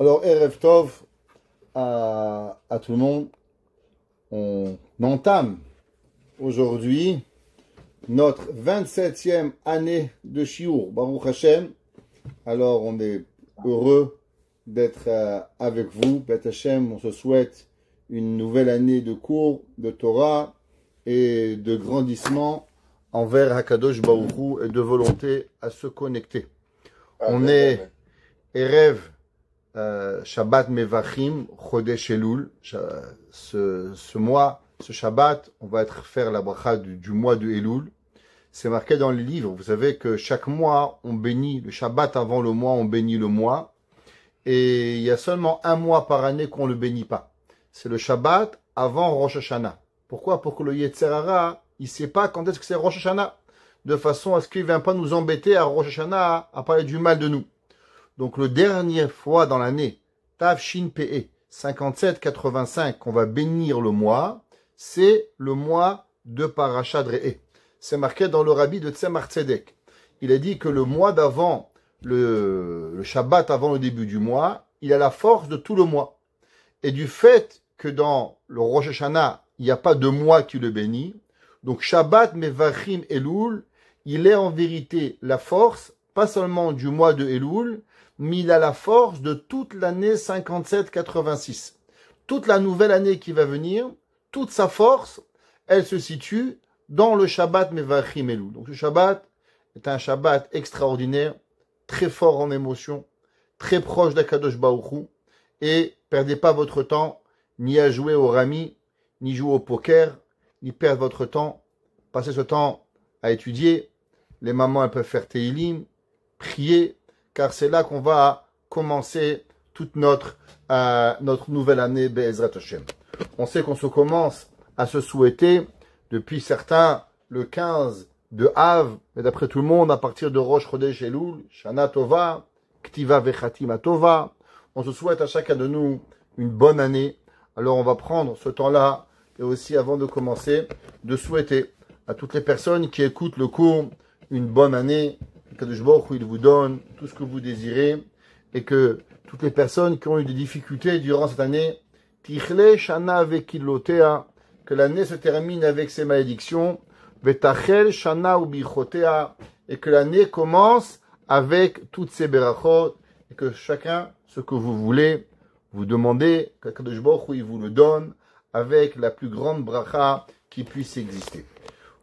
Alors, Erev Tov à tout le monde. On entame aujourd'hui notre 27e année de Shiur, Baruch Hashem. Alors, on est heureux d'être avec vous. Bet Hashem, on se souhaite une nouvelle année de cours, de Torah et de grandissement envers Hakadosh Baruch Hu et de volonté à se connecter. On est Erev Shabbat Mevachim Chodesh Elul. Ce mois, ce Shabbat, on va faire la bracha du mois de Elul. C'est marqué dans les livres. Vous savez que chaque mois, on bénit le Shabbat avant le mois, on bénit le mois. Et il y a seulement un mois par année qu'on ne le bénit pas. C'est le Shabbat avant Rosh Hashanah. Pourquoi? Pour que le Yetzer Hara, il ne sait pas quand est-ce que c'est Rosh Hashanah. De façon à ce qu'il ne vienne pas nous embêter à Rosh Hashanah à parler du mal de nous. Donc, le dernier fois dans l'année, Tav Shin Pe 57-85, qu'on va bénir le mois, c'est le mois de Parashat Re'eh. C'est marqué dans le Rabbi de Tzemar Tzedek. Il a dit que le mois d'avant, le Shabbat avant le début du mois, il a la force de tout le mois. Et du fait que dans le Rosh Hashanah, il n'y a pas de mois qui le bénit, donc Shabbat Mevachim Elul, il est en vérité la force, pas seulement du mois de Elul, mais il a la force de toute l'année 57-86. Toute la nouvelle année qui va venir, toute sa force, elle se situe dans le Shabbat Mevachim Elul. Donc le Shabbat est un Shabbat extraordinaire, très fort en émotion, très proche d'Akadosh Baruch Hu, et perdez pas votre temps, ni à jouer au rami, ni jouer au poker, ni perdre votre temps. Passez ce temps à étudier. Les mamans, elles peuvent faire Teilim, prier, car c'est là qu'on va commencer toute notre nouvelle année Be'ezrat Hashem. On sait qu'on se commence à se souhaiter, depuis certains, le 15 de Av, mais d'après tout le monde, à partir de Rosh Chodesh Elul, Shana Tova, Ktiva Vechatima Tova. On se souhaite à chacun de nous une bonne année. Alors on va prendre ce temps-là, et aussi avant de commencer, de souhaiter à toutes les personnes qui écoutent le cours une bonne année, que Kadosh Baruch Hu il vous donne tout ce que vous désirez, et que toutes les personnes qui ont eu des difficultés durant cette année, Tichle Shana Vekilotea, que l'année se termine avec ses malédictions, Vetachel Shana Ubichotea, et que l'année commence avec toutes ses berachot, et que chacun, ce que vous voulez, vous demandez, que Kadosh Baruch Hu il vous le donne, avec la plus grande bracha qui puisse exister.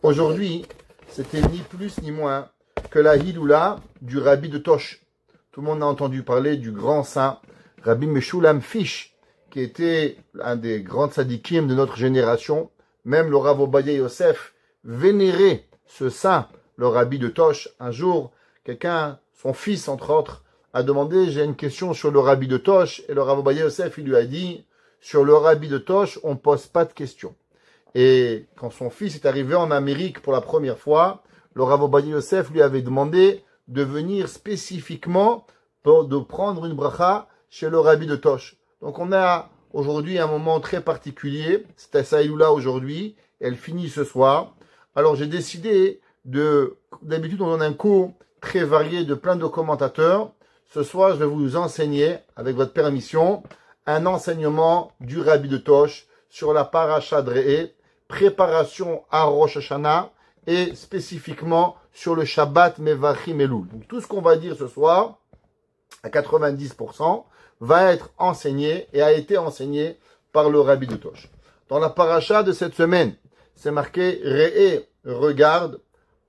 Aujourd'hui, c'était ni plus ni moins que la Hiloula du Rabbi de Tosh. Tout le monde a entendu parler du grand saint Rabbi Meshulam Fish, qui était un des grands tzadikim de notre génération. Même le Rav Obadiah Yosef vénérait ce saint, le Rabbi de Tosh. Un jour, quelqu'un, son fils entre autres, a demandé, j'ai une question sur le Rabbi de Tosh, et le Rav Obadiah Yosef, il lui a dit, sur le Rabbi de Tosh, on ne pose pas de questions. Et quand son fils est arrivé en Amérique pour la première fois, le Rav Obadiah Yosef lui avait demandé de venir spécifiquement de prendre une bracha chez le Rabbi de Tosh. Donc on a aujourd'hui un moment très particulier, c'était sa Hiloula aujourd'hui, elle finit ce soir. Alors j'ai décidé d'habitude on donne un cours très varié de plein de commentateurs. Ce soir je vais vous enseigner, avec votre permission, un enseignement du Rabbi de Tosh sur la paracha de Re'eh, préparation à Rosh Hashanah et spécifiquement sur le Shabbat Mevachim Elul. Donc tout ce qu'on va dire ce soir, à 90%, va être enseigné et a été enseigné par le Rabbi de Tosh. Dans la paracha de cette semaine, c'est marqué Re'eh, regarde,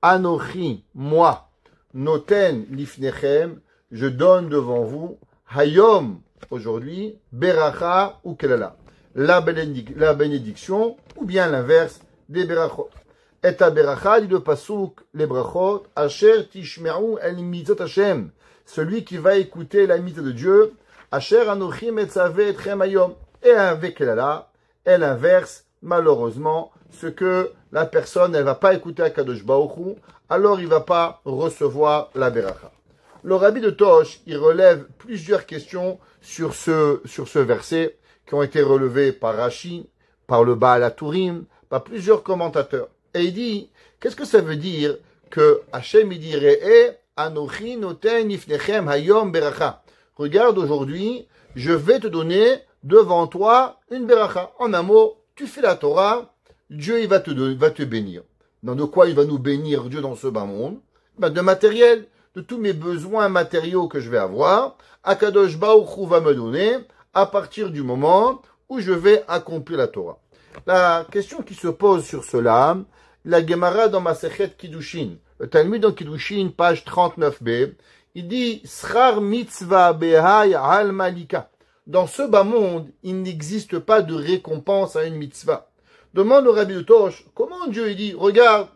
Anochi, moi, Noten lifnechem, je donne devant vous, Hayom, aujourd'hui, Beracha ou Kelala, la bénédiction, ou bien l'inverse des Berachot. Et à Beracha, dit le Pasuk, les Brachot, Asher Tishme'u el mitzot Hashem, celui qui va écouter la mitzvah de Dieu, Asher Anochi Metzave Etchem Hayom, et avec Kelala, et l'inverse, malheureusement, ce que la personne, elle va pas écouter à Kadosh Baruch Hu, alors il va pas recevoir la Beracha. Le Rabbi de Tosh, il relève plusieurs questions sur ce verset qui ont été relevées par Rashi, par le Baal HaTurim, par plusieurs commentateurs. Et il dit, qu'est-ce que ça veut dire que Hachem il dit Re'eh Anochi Noten Ifnechem Hayom Beracha. regarde aujourd'hui, je vais te donner devant toi une beracha. En un mot, tu fais la Torah, Dieu il va te bénir. De quoi il va nous bénir Dieu dans ce bas monde? De matériel, de tous mes besoins matériaux que je vais avoir. Akadosh Baruch Hu va me donner à partir du moment où je vais accomplir la Torah. La question qui se pose sur cela, la Gemara dans Masechet Kiddushin, le Talmud dans Kiddushin, page 39b, il dit Schar mitzvah behai al malika. Dans ce bas monde, il n'existe pas de récompense à une mitzvah. Demande au Rabbi de Tosh, comment Dieu il dit, regarde,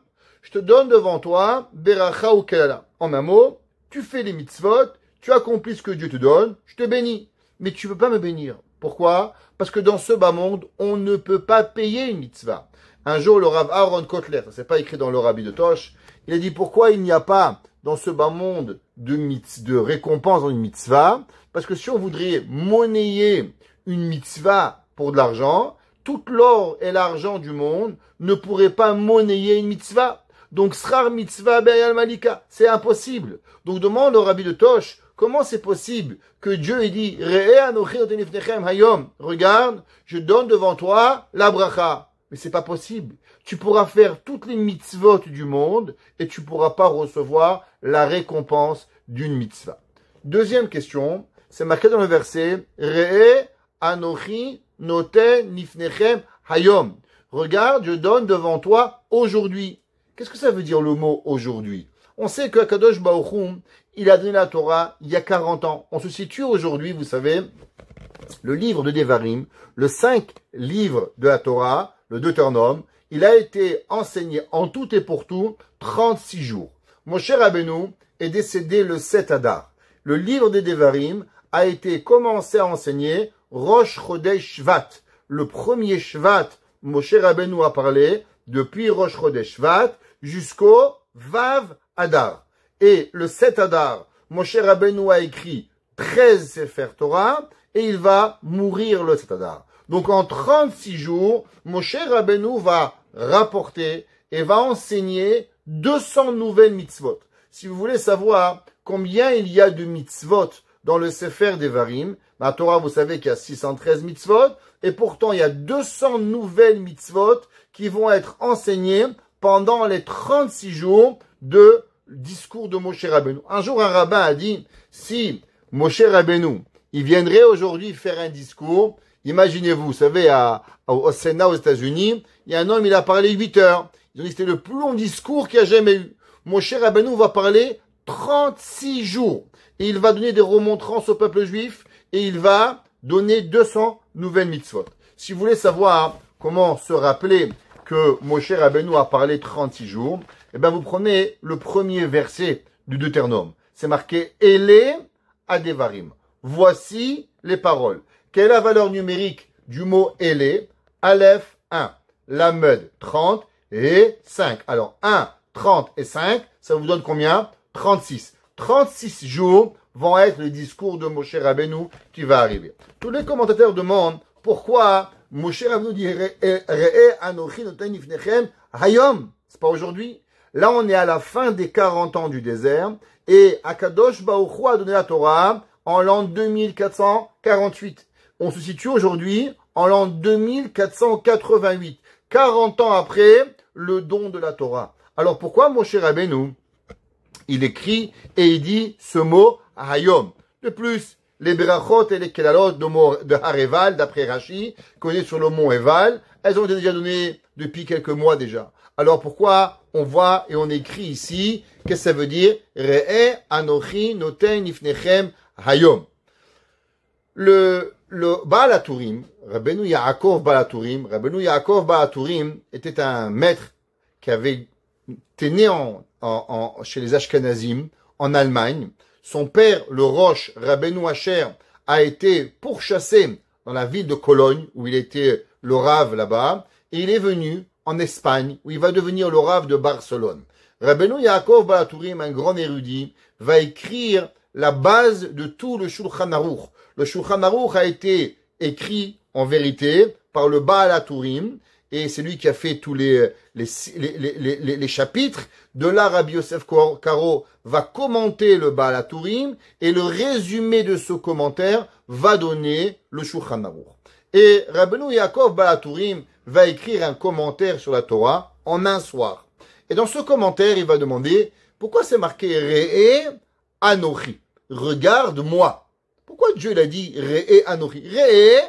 je te donne devant toi, beracha ou kelala. En un mot, tu fais les mitzvot, tu accomplis ce que Dieu te donne, je te bénis. Mais tu ne peux pas me bénir. Pourquoi? Parce que dans ce bas monde, on ne peut pas payer une mitzvah. Un jour, le Rav Aaron Kotler, ça c'est pas écrit dans le Rabbi de Tosh, il a dit pourquoi il n'y a pas dans ce bas monde de récompense dans une mitzvah? Parce que si on voudrait monnayer une mitzvah pour de l'argent, tout l'or et l'argent du monde ne pourraient pas monnayer une mitzvah. Donc, srar mitzvah be'ayal malika, c'est impossible. Donc, demande au Rabbi de Tosh, comment c'est possible que Dieu ait dit, regarde, je donne devant toi la bracha. Mais c'est pas possible. Tu pourras faire toutes les mitzvot du monde et tu pourras pas recevoir la récompense d'une mitzvah. Deuxième question, c'est marqué dans le verset, Re'e anochi noten nifnechem hayom. Regarde, je donne devant toi aujourd'hui. Qu'est-ce que ça veut dire le mot aujourd'hui? On sait que Kadosh Baruch Hu, il a donné la Torah il y a 40 ans. On se situe aujourd'hui, vous savez, le livre de Devarim, le 5 livre de la Torah, le Deutéronome, il a été enseigné en tout et pour tout 36 jours. Moshe Rabbeinu est décédé le 7 Adar. Le livre des Devarim a été commencé à enseigner Rosh Chodesh Shvat. Le premier Shvat, Moshe Rabbeinu a parlé depuis Rosh Chodesh Shvat jusqu'au Vav Adar. Et le 7 Adar, Moshe Rabbeinu a écrit 13 Sefer Torah et il va mourir le 7 Adar. Donc en 36 jours, Moshe Rabbeinu va rapporter et va enseigner 200 nouvelles mitzvot. Si vous voulez savoir combien il y a de mitzvot dans le Sefer Devarim, la Torah, vous savez qu'il y a 613 mitzvot, et pourtant il y a 200 nouvelles mitzvot qui vont être enseignées pendant les 36 jours de discours de Moshe Rabbeinu. Un jour, un rabbin a dit, si Moshe Rabbeinu, il viendrait aujourd'hui faire un discours, imaginez-vous, vous savez, au Sénat aux États-Unis, il y a un homme, il a parlé 8 heures. Ils ont dit que c'était le plus long discours qu'il y a jamais eu. Moshe Rabbeinu va parler 36 jours. Et il va donner des remontrances au peuple juif et il va donner 200 nouvelles mitzvot. Si vous voulez savoir comment se rappeler que Moshe Rabbeinu a parlé 36 jours, eh bien vous prenez le premier verset du Deutéronome. C'est marqué Ele Adevarim. Voici les paroles. Quelle est la valeur numérique du mot Ele? Aleph 1, Lamed 30 et 5. Alors 1, 30 et 5, ça vous donne combien? 36. 36 jours vont être le discours de Moshe Rabbeinu qui va arriver. Tous les commentateurs demandent pourquoi Moshe Rabbeinu dit Re'e anochi noten nifnechem hayom. C'est pas aujourd'hui. Là, on est à la fin des 40 ans du désert et Akadosh Baruch Hu a donné la Torah en l'an 2448. On se situe aujourd'hui en l'an 2488. 40 ans après le don de la Torah. Alors pourquoi Moshe Rabbeinu il écrit et il dit ce mot Hayom. De plus, les berachot et les kelalot de Hareval, d'après Rashi, qu'on est sur le mont Eval, elles ont été déjà données depuis quelques mois déjà. Alors pourquoi on voit et on écrit ici, qu'est-ce que ça veut dire? Re'e anochi noten nifnechem Hayom. Le Baal HaTurim, Rabbeinu Yaakov Baal HaTurim, Rabbeinu Yaakov Baal HaTurim était un maître qui avait été né chez les Ashkenazim, en Allemagne. Son père, le Rosh Rabbeinu Asher, a été pourchassé dans la ville de Cologne, où il était le Rav là-bas, et il est venu en Espagne, où il va devenir le Rav de Barcelone. Rabbeinu Yaakov Baal HaTurim, un grand érudit, va écrire la base de tout le Shulchan Aruch. Le Shulchan Aruch a été écrit, en vérité, par le Baal HaTurim, et c'est lui qui a fait tous les chapitres. De là, Rabbi Yosef Karo va commenter le Baal HaTurim, et le résumé de ce commentaire va donner le Shulchan Aruch. Et Rabbeinu Yaakov Baal HaTurim va écrire un commentaire sur la Torah en un soir. Et dans ce commentaire, il va demander pourquoi c'est marqué Re'e Anochi. Regarde-moi. Pourquoi Dieu l'a dit Re'e Anochi? Re'e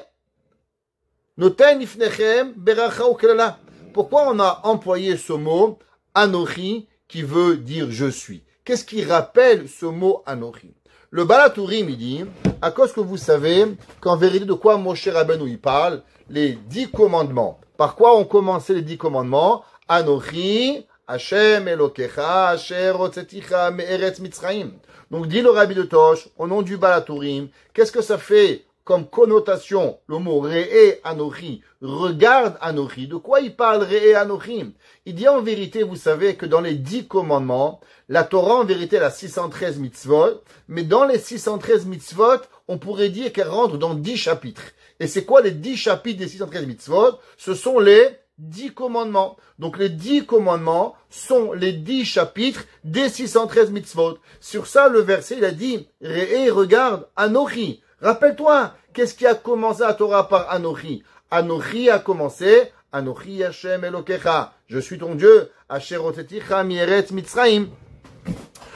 Noten Ifnechem Beracha Ukelala. Pourquoi on a employé ce mot Anochi qui veut dire je suis? Qu'est-ce qui rappelle ce mot Anochi? Le Baal HaTurim, il dit, à cause que vous savez qu'en vérité de quoi Moshe Rabbeinu il parle, les 10 commandements. Par quoi ont commencé les 10 commandements? Anochi, Hashem Elokecha, Asher Hotzeticha Me'eretz Mitzrayim. Donc dit le Rabbi de Tosh, au nom du Baal HaTurim, qu'est-ce que ça fait comme connotation, le mot Re'e Anochi, regarde Anochi? De quoi il parle Re'e Anochi? Il dit en vérité, vous savez que dans les 10 commandements, la Torah en vérité elle a 613 mitzvot, mais dans les 613 mitzvot, on pourrait dire qu'elle rentre dans 10 chapitres. Et c'est quoi les 10 chapitres des 613 mitzvot? Ce sont les 10 commandements. Donc les 10 commandements sont les 10 chapitres des 613 mitzvot. Sur ça, le verset, il a dit, Re'e, regarde, Anochi. Rappelle-toi, qu'est-ce qui a commencé la Torah par Anochi? Anochi a commencé, Anochi Hashem Elokecha. Je suis ton Dieu, Asher Hotzeticha Me'eretz Mitzrayim.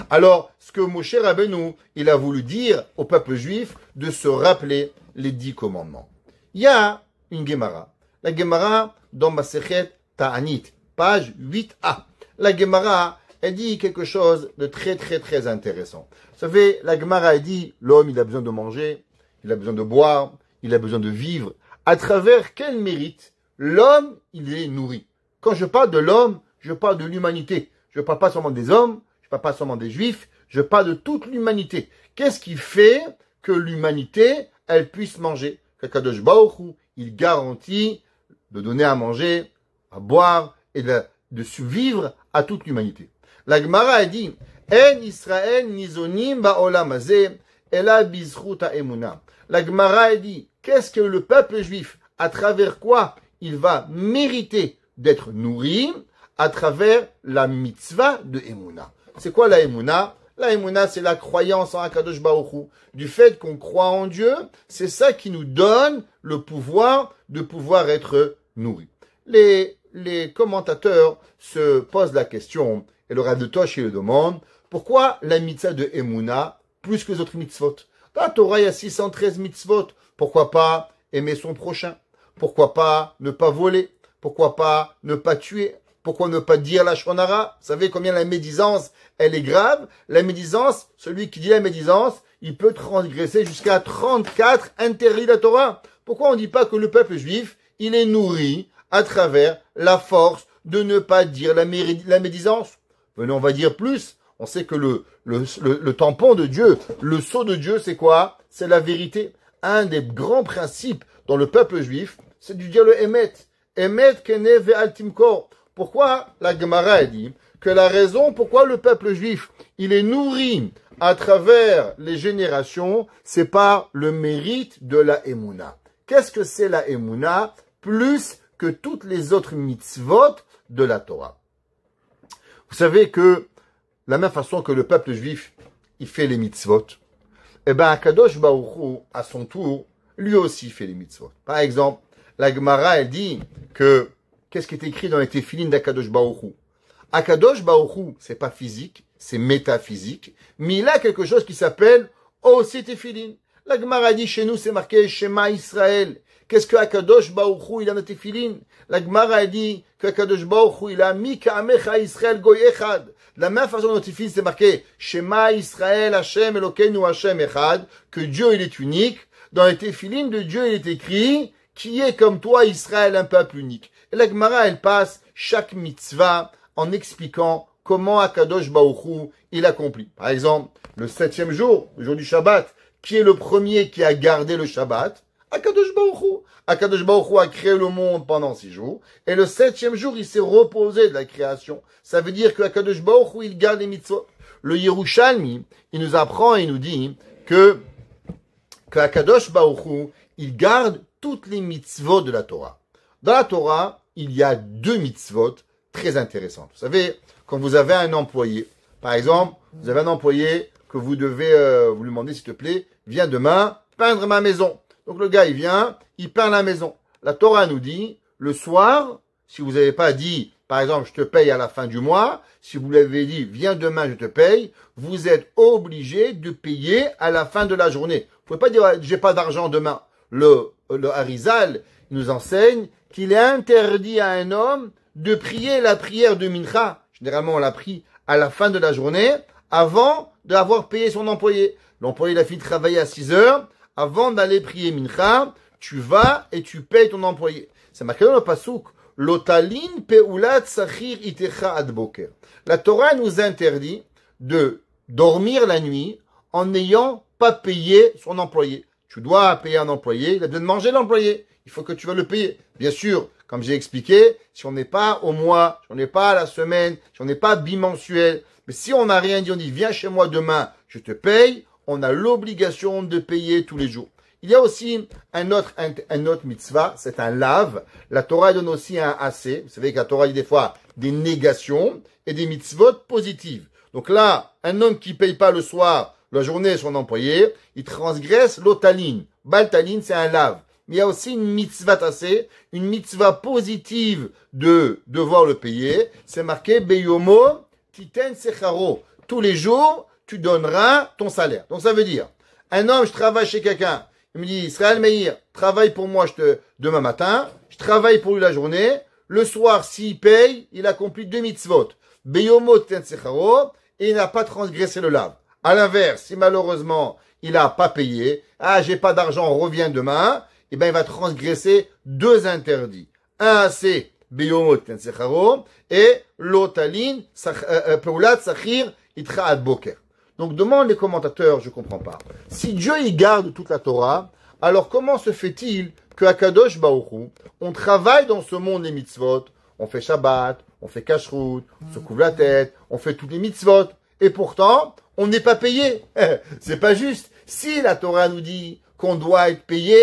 Alors, ce que Moshe Rabbeinu, il a voulu dire au peuple juif, de se rappeler les 10 commandements. Il y a une Gemara. La Gemara, dans Masechet Ta'anit, page 8a. La Gemara, elle dit quelque chose de très, très, très intéressant. Vous savez, la Gemara, elle dit, l'homme, il a besoin de manger, il a besoin de boire, il a besoin de vivre. À travers quel mérite l'homme, il est nourri? Quand je parle de l'homme, je parle de l'humanité. Je ne parle pas seulement des hommes, je ne parle pas seulement des juifs, je parle de toute l'humanité. Qu'est-ce qui fait que l'humanité, elle puisse manger? Qu'Akadosh Baruch Hu, il garantit de donner à manger, à boire et de survivre à toute l'humanité. La Gemara a dit, En Israël nizonim ba'olam hazeh, ela bizchut ha'emunah. La Gemara a dit, qu'est-ce que le peuple juif, à travers quoi il va mériter d'être nourri? À travers la mitzvah de Emunah. C'est quoi la Emunah? La Emunah, c'est la croyance en Akadosh Baruch Hu. Du fait qu'on croit en Dieu, c'est ça qui nous donne le pouvoir de pouvoir être nourri. Les commentateurs se posent la question, et le Rav de Tosh il le demande, pourquoi la mitzvah de Emunah plus que les autres mitzvot? Dans la Torah, il y a 613 mitzvot. Pourquoi pas aimer son prochain? Pourquoi pas ne pas voler? Pourquoi pas ne pas tuer? Pourquoi ne pas dire la shonara? Vous savez combien la médisance, elle est grave? La médisance, celui qui dit la médisance, il peut transgresser jusqu'à 34 interdits de la Torah. Pourquoi on ne dit pas que le peuple juif, il est nourri à travers la force de ne pas dire la médisance? Venez, on va dire plus. On sait que le tampon de Dieu, le sceau de Dieu, c'est quoi? C'est la vérité. Un des grands principes dans le peuple juif, c'est de dire le Emet. Emet kene ve'al timkor. Pourquoi la Gemara a dit que la raison pourquoi le peuple juif, il est nourri à travers les générations, c'est par le mérite de la Emouna. Qu'est-ce que c'est la Emouna? Plus que toutes les autres mitzvot de la Torah. Vous savez que la même façon que le peuple juif, il fait les mitzvot, eh ben, Akadosh Baruch Hu, à son tour, lui aussi fait les mitzvot. Par exemple, la Gemara, elle dit que, qu'est-ce qui est écrit dans les téphilines d'Akadosh Baruch Hu? Akadosh Baruch Hu, c'est pas physique, c'est métaphysique, mais il a quelque chose qui s'appelle aussi téphilines. La Gemara dit, chez nous, c'est marqué Shema Israël. Qu'est-ce que Akadosh Baruch Hu, il a dans téphilines? La Gemara dit que Akadosh Baruch Hu, il a mis Ka'amecha Israël Goy Echad. De la même façon dans téphilines, c'est marqué Shema Israël Hashem Elokeinu Hashem Echad, que Dieu, il est unique. Dans les téphilines de Dieu, il est écrit, qui est comme toi, Israël, un peuple unique. Et la Gemara, elle passe chaque mitzvah en expliquant comment Akadosh Baruch Hu, il accomplit. Par exemple, le 7e jour, le jour du Shabbat, qui est le premier qui a gardé le Shabbat? Akadosh Baruch Hu. Akadosh Baruch Hu a créé le monde pendant 6 jours, et le 7e jour, il s'est reposé de la création. Ça veut dire que Akadosh Baruch Hu, il garde les mitzvot. Le Yerushalmi, il nous apprend et il nous dit que Akadosh Baruch Hu, il garde toutes les mitzvot de la Torah. Dans la Torah, il y a deux mitzvot très intéressantes. Vous savez, quand vous avez un employé, par exemple, vous avez un employé que vous devez vous lui demander, s'il te plaît, viens demain peindre ma maison. Donc le gars, il vient, il peint la maison. La Torah nous dit, le soir, si vous n'avez pas dit, par exemple, je te paye à la fin du mois, si vous l'avez dit, viens demain, je te paye, vous êtes obligé de payer à la fin de la journée. Vous pouvez pas dire, j'ai pas d'argent demain. Le Harizal nous enseigne qu'il est interdit à un homme de prier la prière de Mincha. Généralement, on la prie à la fin de la journée, avant d'avoir payé son employé. L'employé, il a fini de travailler à 6 heures. Avant d'aller prier Mincha, tu vas et tu payes ton employé. C'est marqué dans le Pasuk. Lotalin peulat sachir itecha ad boker. La Torah nous interdit de dormir la nuit en n'ayant pas payé son employé. Tu dois payer un employé, il a besoin de manger l'employé. Il faut que tu vas le payer. Bien sûr, comme j'ai expliqué, si on n'est pas au mois, si on n'est pas à la semaine, si on n'est pas bimensuel, mais si on n'a rien dit, on dit viens chez moi demain, je te paye, on a l'obligation de payer tous les jours. Il y a aussi un autre mitzvah, c'est un lave. La Torah donne aussi un assez. Vous savez que la Torah dit des fois des négations et des mitzvot positives. Donc là, un homme qui paye pas le soir, la journée, son employé, il transgresse l'otaline. Baltaline, c'est un lave. Mais il y a aussi une mitzvah tassée, une mitzvah positive de devoir le payer. C'est marqué Beyomo Titen Secharo. Tous les jours, tu donneras ton salaire. Donc ça veut dire, un homme, je travaille chez quelqu'un. Il me dit, Israël Meir, travaille pour moi demain matin. Je travaille pour lui la journée. Le soir, s'il paye, il accomplit 2 mitzvot. Beyomo Titen Secharo. Et il n'a pas transgressé le lave. À l'inverse, si malheureusement, il n'a pas payé, j'ai pas d'argent, reviens demain, eh ben, il va transgresser 2 interdits. Un, c'est Beyomot Tensecharo et l'Otalin, Peulat Sachir, Itra ad Boker. Donc, demande les commentateurs, je comprends pas. Si Dieu y garde toute la Torah, alors comment se fait-il que à Kadosh Baruch Hu, on travaille dans ce monde les mitzvot, on fait Shabbat, on fait Kashrut, on se couvre la tête, on fait toutes les mitzvot, et pourtant, on n'est pas payé. C'est pas juste. Si la Torah nous dit qu'on doit être payé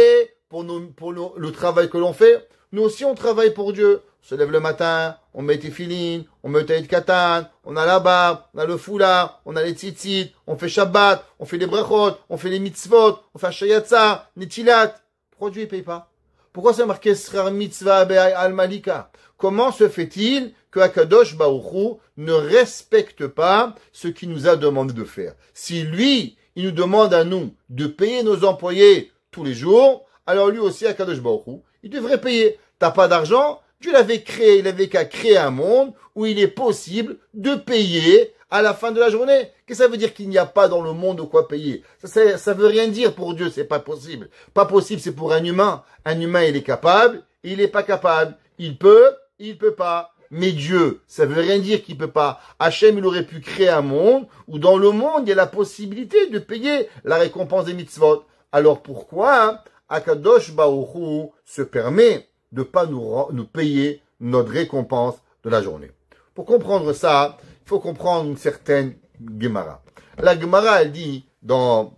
pour le travail que l'on fait, nous aussi on travaille pour Dieu. On se lève le matin, on met les filines, on met le katan, on a la barbe, on a le foulard, on a les tzitzit, on fait Shabbat, on fait les brachot, on fait les mitzvot, on fait Shayatza, Netilat. Pourquoi Dieu ne paye pas? Pourquoi c'est marqué Srar Mitzvah Al Malika? Comment se fait-il que Akadosh Baruch Hu ne respecte pas ce qu'il nous a demandé de faire? Si lui, il nous demande à nous de payer nos employés tous les jours, alors lui aussi, Akadosh Baruch Hu, il devrait payer. T'as pas d'argent? Dieu l'avait créé, il avait qu'à créer un monde où il est possible de payer à la fin de la journée. Qu'est-ce que ça veut dire qu'il n'y a pas dans le monde de quoi payer? Ça veut rien dire pour Dieu, c'est pas possible. Pas possible, c'est pour un humain. Un humain, il est capable, il est pas capable. Il peut pas. Mais Dieu, ça veut rien dire qu'il peut pas. Hachem, il aurait pu créer un monde où dans le monde, il y a la possibilité de payer la récompense des mitzvot. Alors pourquoi Akadosh Baruch Hu se permet de pas nous payer notre récompense de la journée? Pour comprendre ça, il faut comprendre une certaine Gemara. La Gemara, elle dit dans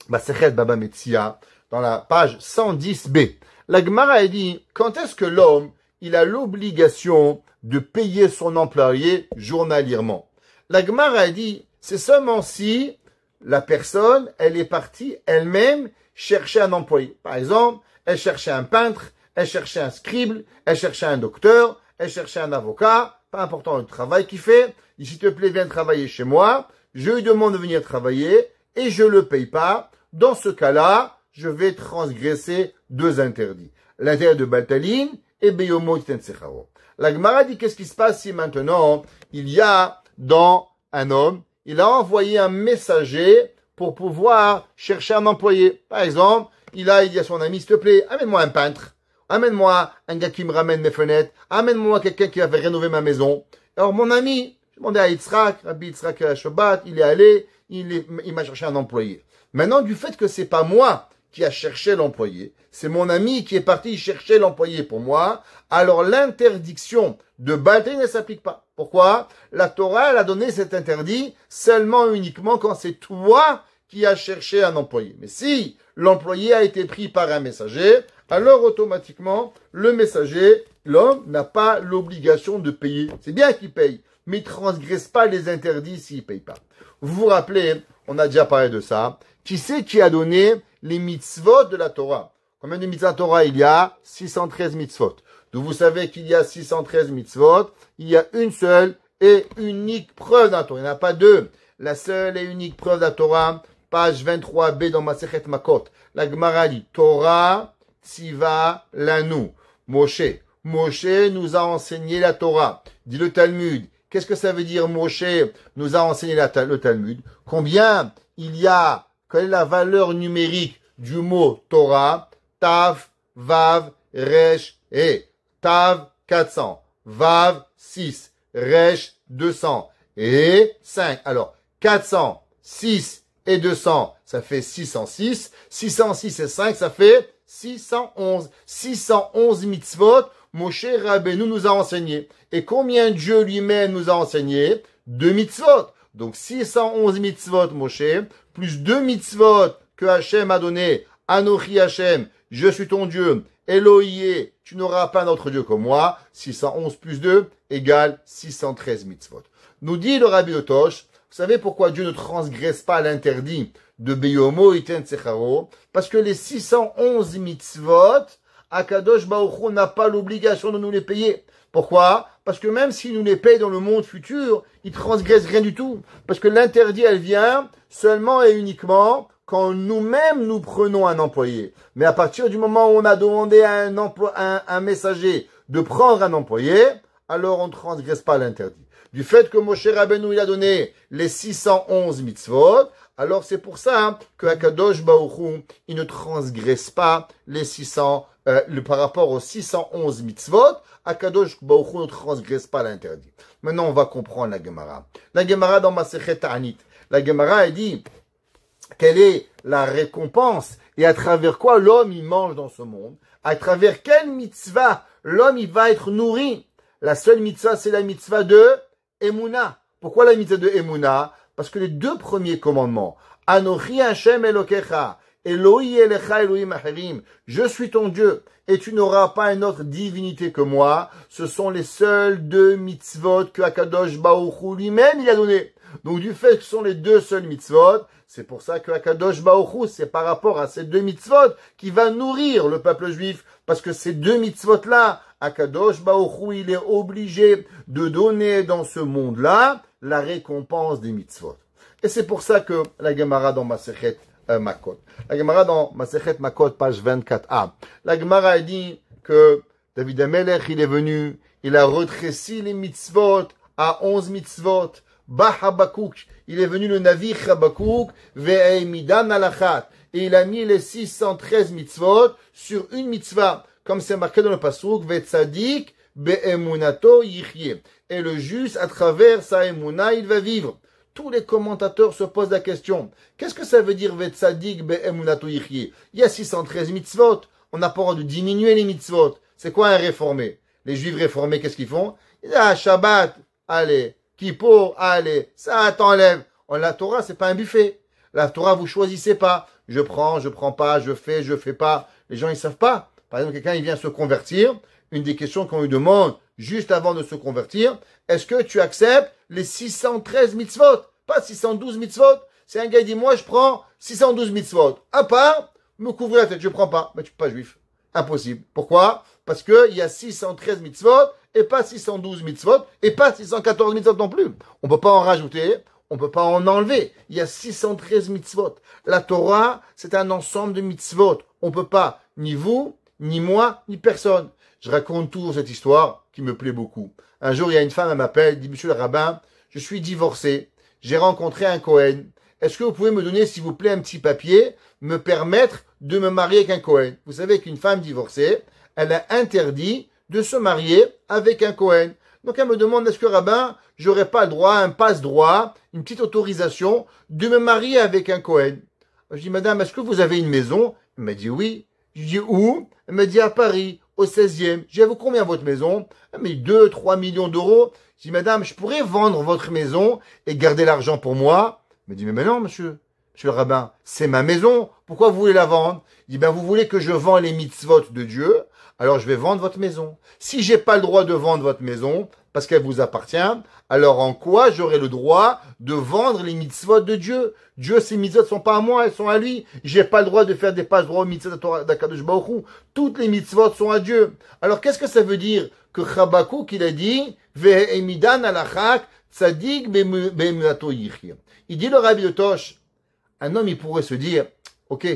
Masechet Baba Metzia, dans la page 110b, la Gemara, elle dit, quand est-ce que l'homme, il a l'obligation de payer son employé journalièrement? La Gemara, elle dit, c'est seulement si la personne, elle est partie elle-même chercher un employé. Par exemple, elle cherchait un peintre, elle cherchait un scribe, elle cherchait un docteur, elle cherchait un avocat, pas important le travail qu'il fait. Il dit, s'il te plaît, viens travailler chez moi. Je lui demande de venir travailler et je le paye pas. Dans ce cas-là, je vais transgresser 2 interdits. L'interdit de Baltaline et Beyomo Tensecharo. La Gemara dit, qu'est-ce qui se passe si maintenant il y a dans un homme, il a envoyé un messager pour pouvoir chercher un employé. Par exemple, il dit à son ami, s'il te plaît, amène-moi un peintre. Amène-moi un gars qui me ramène mes fenêtres. Amène-moi quelqu'un qui va faire rénover ma maison. Alors, mon ami, j'ai demandé à Yitzhak, Rabbi Yitzhak Shabbat, il est allé, il m'a cherché un employé. Maintenant, du fait que c'est pas moi qui a cherché l'employé, c'est mon ami qui est parti chercher l'employé pour moi, alors l'interdiction de Baltaline ne s'applique pas. Pourquoi? La Torah, elle a donné cet interdit seulement uniquement quand c'est toi qui as cherché un employé. Mais si l'employé a été pris par un messager, alors automatiquement, le messager, l'homme n'a pas l'obligation de payer. C'est bien qu'il paye, mais il ne transgresse pas les interdits s'il ne paye pas. Vous vous rappelez, on a déjà parlé de ça. Qui c'est qui a donné les mitzvot de la Torah? Combien de mitzvot de la Torah il y a? 613 mitzvot. Donc vous savez qu'il y a 613 mitzvot. Il y a une seule et unique preuve dans la Torah. Il n'y en a pas deux. La seule et unique preuve de la Torah, page 23b dans Masechet Makot. La Gemara dit Torah Tziva Lanu. Moshe nous a enseigné la Torah. Dit le Talmud. Qu'est-ce que ça veut dire Moshe nous a enseigné le Talmud? Combien il y a, quelle est la valeur numérique du mot Torah? Tav, Vav, Resh, et Tav 400, Vav 6, Resh 200 et 5. Alors 400, 6 et 200, ça fait 606. 606 et 5, ça fait 611. 611 mitzvot, Moshe Rabbeinu nous a enseigné. Et combien Dieu lui-même nous a enseigné? 2 mitzvot. Donc 611 mitzvot, Moshe, plus 2 mitzvot que Hachem a donné. Anochi Hachem, je suis ton Dieu. Elohie, tu n'auras pas d'autre Dieu que moi. 611 plus 2 égale 613 mitzvot. Nous dit le Rabbi Otosh, vous savez pourquoi Dieu ne transgresse pas l'interdit de Beyomo Iten Secharo? Parce que les 611 mitzvot, Akadosh Baruch Hu n'a pas l'obligation de nous les payer. Pourquoi? Parce que même s'il nous les paye dans le monde futur, il transgresse rien du tout. Parce que l'interdit, elle vient seulement et uniquement quand nous-mêmes nous prenons un employé. Mais à partir du moment où on a demandé à un messager de prendre un employé, alors on ne transgresse pas l'interdit. Du fait que Moshe Rabbeinu il a donné les 611 mitzvot, alors c'est pour ça que Akadosh Baruch Hu, il ne transgresse pas les 600, par rapport aux 611 mitzvot, Akadosh Baruch Hu ne transgresse pas l'interdit. Maintenant, on va comprendre la Gemara. La Gemara dans Masechet Ta'anit. La Gemara, elle dit, quelle est la récompense et à travers quoi l'homme, il mange dans ce monde? À travers quelle mitzvah l'homme, il va être nourri? La seule mitzvah, c'est la mitzvah de Emouna. Pourquoi la mitzvah de Emouna? Parce que les 2 premiers commandements, Anochi Hashem Elokecha, Elohi Elecha Elohim Acherim, je suis ton Dieu, et tu n'auras pas une autre divinité que moi, ce sont les seuls 2 mitzvot que Akadosh Baruch Hu lui-même il a donné. Donc du fait que ce sont les 2 seuls mitzvot, c'est pour ça que Akadosh Baruch Hu, c'est par rapport à ces 2 mitzvot qui va nourrir le peuple juif, parce que ces 2 mitzvot-là, Akadosh Baruch Hu, il est obligé de donner dans ce monde-là la récompense des mitzvot. Et c'est pour ça que la Gemara dans Masechet Makot. La Gemara dans Masechet Makot, page 24a. La Gemara dit que David HaMelech, il est venu, il a retréci les mitzvot à 11 mitzvot. Bah Habakouk, il est venu le navire Habakouk, ve'emidan alachat, et il a mis les 613 mitzvot sur une mitzvah, comme c'est marqué dans le pasuk, ve'tzadik be'emunato yichye. Et le juste, à travers sa emuna, il va vivre. Tous les commentateurs se posent la question, qu'est-ce que ça veut dire ve'tzadik be'emunato yichye? Il y a 613 mitzvot, on n'a pas le droit de diminuer les mitzvot. C'est quoi un réformé? Les juifs réformés, qu'est-ce qu'ils font? Ils disent, ah, Shabbat, allez, Kippour, allez, ça t'enlève. La Torah, c'est pas un buffet. La Torah, vous choisissez pas. Je prends pas, je fais pas. Les gens, ils savent pas. Par exemple, quelqu'un, il vient se convertir. Une des questions qu'on lui demande juste avant de se convertir, est-ce que tu acceptes les 613 mitzvot? Pas 612 mitzvot. C'est un gars qui dit, moi, je prends 612 mitzvot. À part, me couvrir la tête, je prends pas. Mais tu n'es pas juif. Impossible. Pourquoi? Parce que il y a 613 mitzvot et pas 612 mitzvot et pas 614 mitzvot non plus. On peut pas en rajouter, on peut pas en enlever. Il y a 613 mitzvot. La Torah, c'est un ensemble de mitzvot. On peut pas, ni vous, ni moi, ni personne. Je raconte toujours cette histoire qui me plaît beaucoup. Un jour, il y a une femme, elle m'appelle, dit, monsieur le rabbin, je suis divorcé, j'ai rencontré un Cohen. Est-ce que vous pouvez me donner, s'il vous plaît, un petit papier, me permettre de me marier avec un Cohen? Vous savez qu'une femme divorcée, elle a interdit de se marier avec un Cohen. Donc elle me demande, est-ce que rabbin, j'aurais pas le droit, un passe-droit, une petite autorisation de me marier avec un Cohen? Je dis, madame, est-ce que vous avez une maison? Elle m'a dit oui. Je dis, où? Elle m'a dit, à Paris, au 16e. Je dis, vous combien votre maison? Elle m'a dit, 2-3 millions d'euros. Je dis, madame, je pourrais vendre votre maison et garder l'argent pour moi? Elle m'a dit, mais non, monsieur le rabbin, c'est ma maison. Pourquoi vous voulez la vendre? Il dit, ben, vous voulez que je vende les mitzvot de Dieu, alors je vais vendre votre maison. Si j'ai pas le droit de vendre votre maison, parce qu'elle vous appartient, alors en quoi j'aurai le droit de vendre les mitzvot de Dieu? Dieu, ces mitzvot sont pas à moi, elles sont à lui. J'ai pas le droit de faire des passes droits aux mitzvot d'Akadosh Baruch Hu. Toutes les mitzvot sont à Dieu. Alors qu'est-ce que ça veut dire que Chabakouk, il a dit, Ve'emidan alachak tzadik be'emunato yichir. Il dit le Rabbi de Tosh, un homme, il pourrait se dire, ok,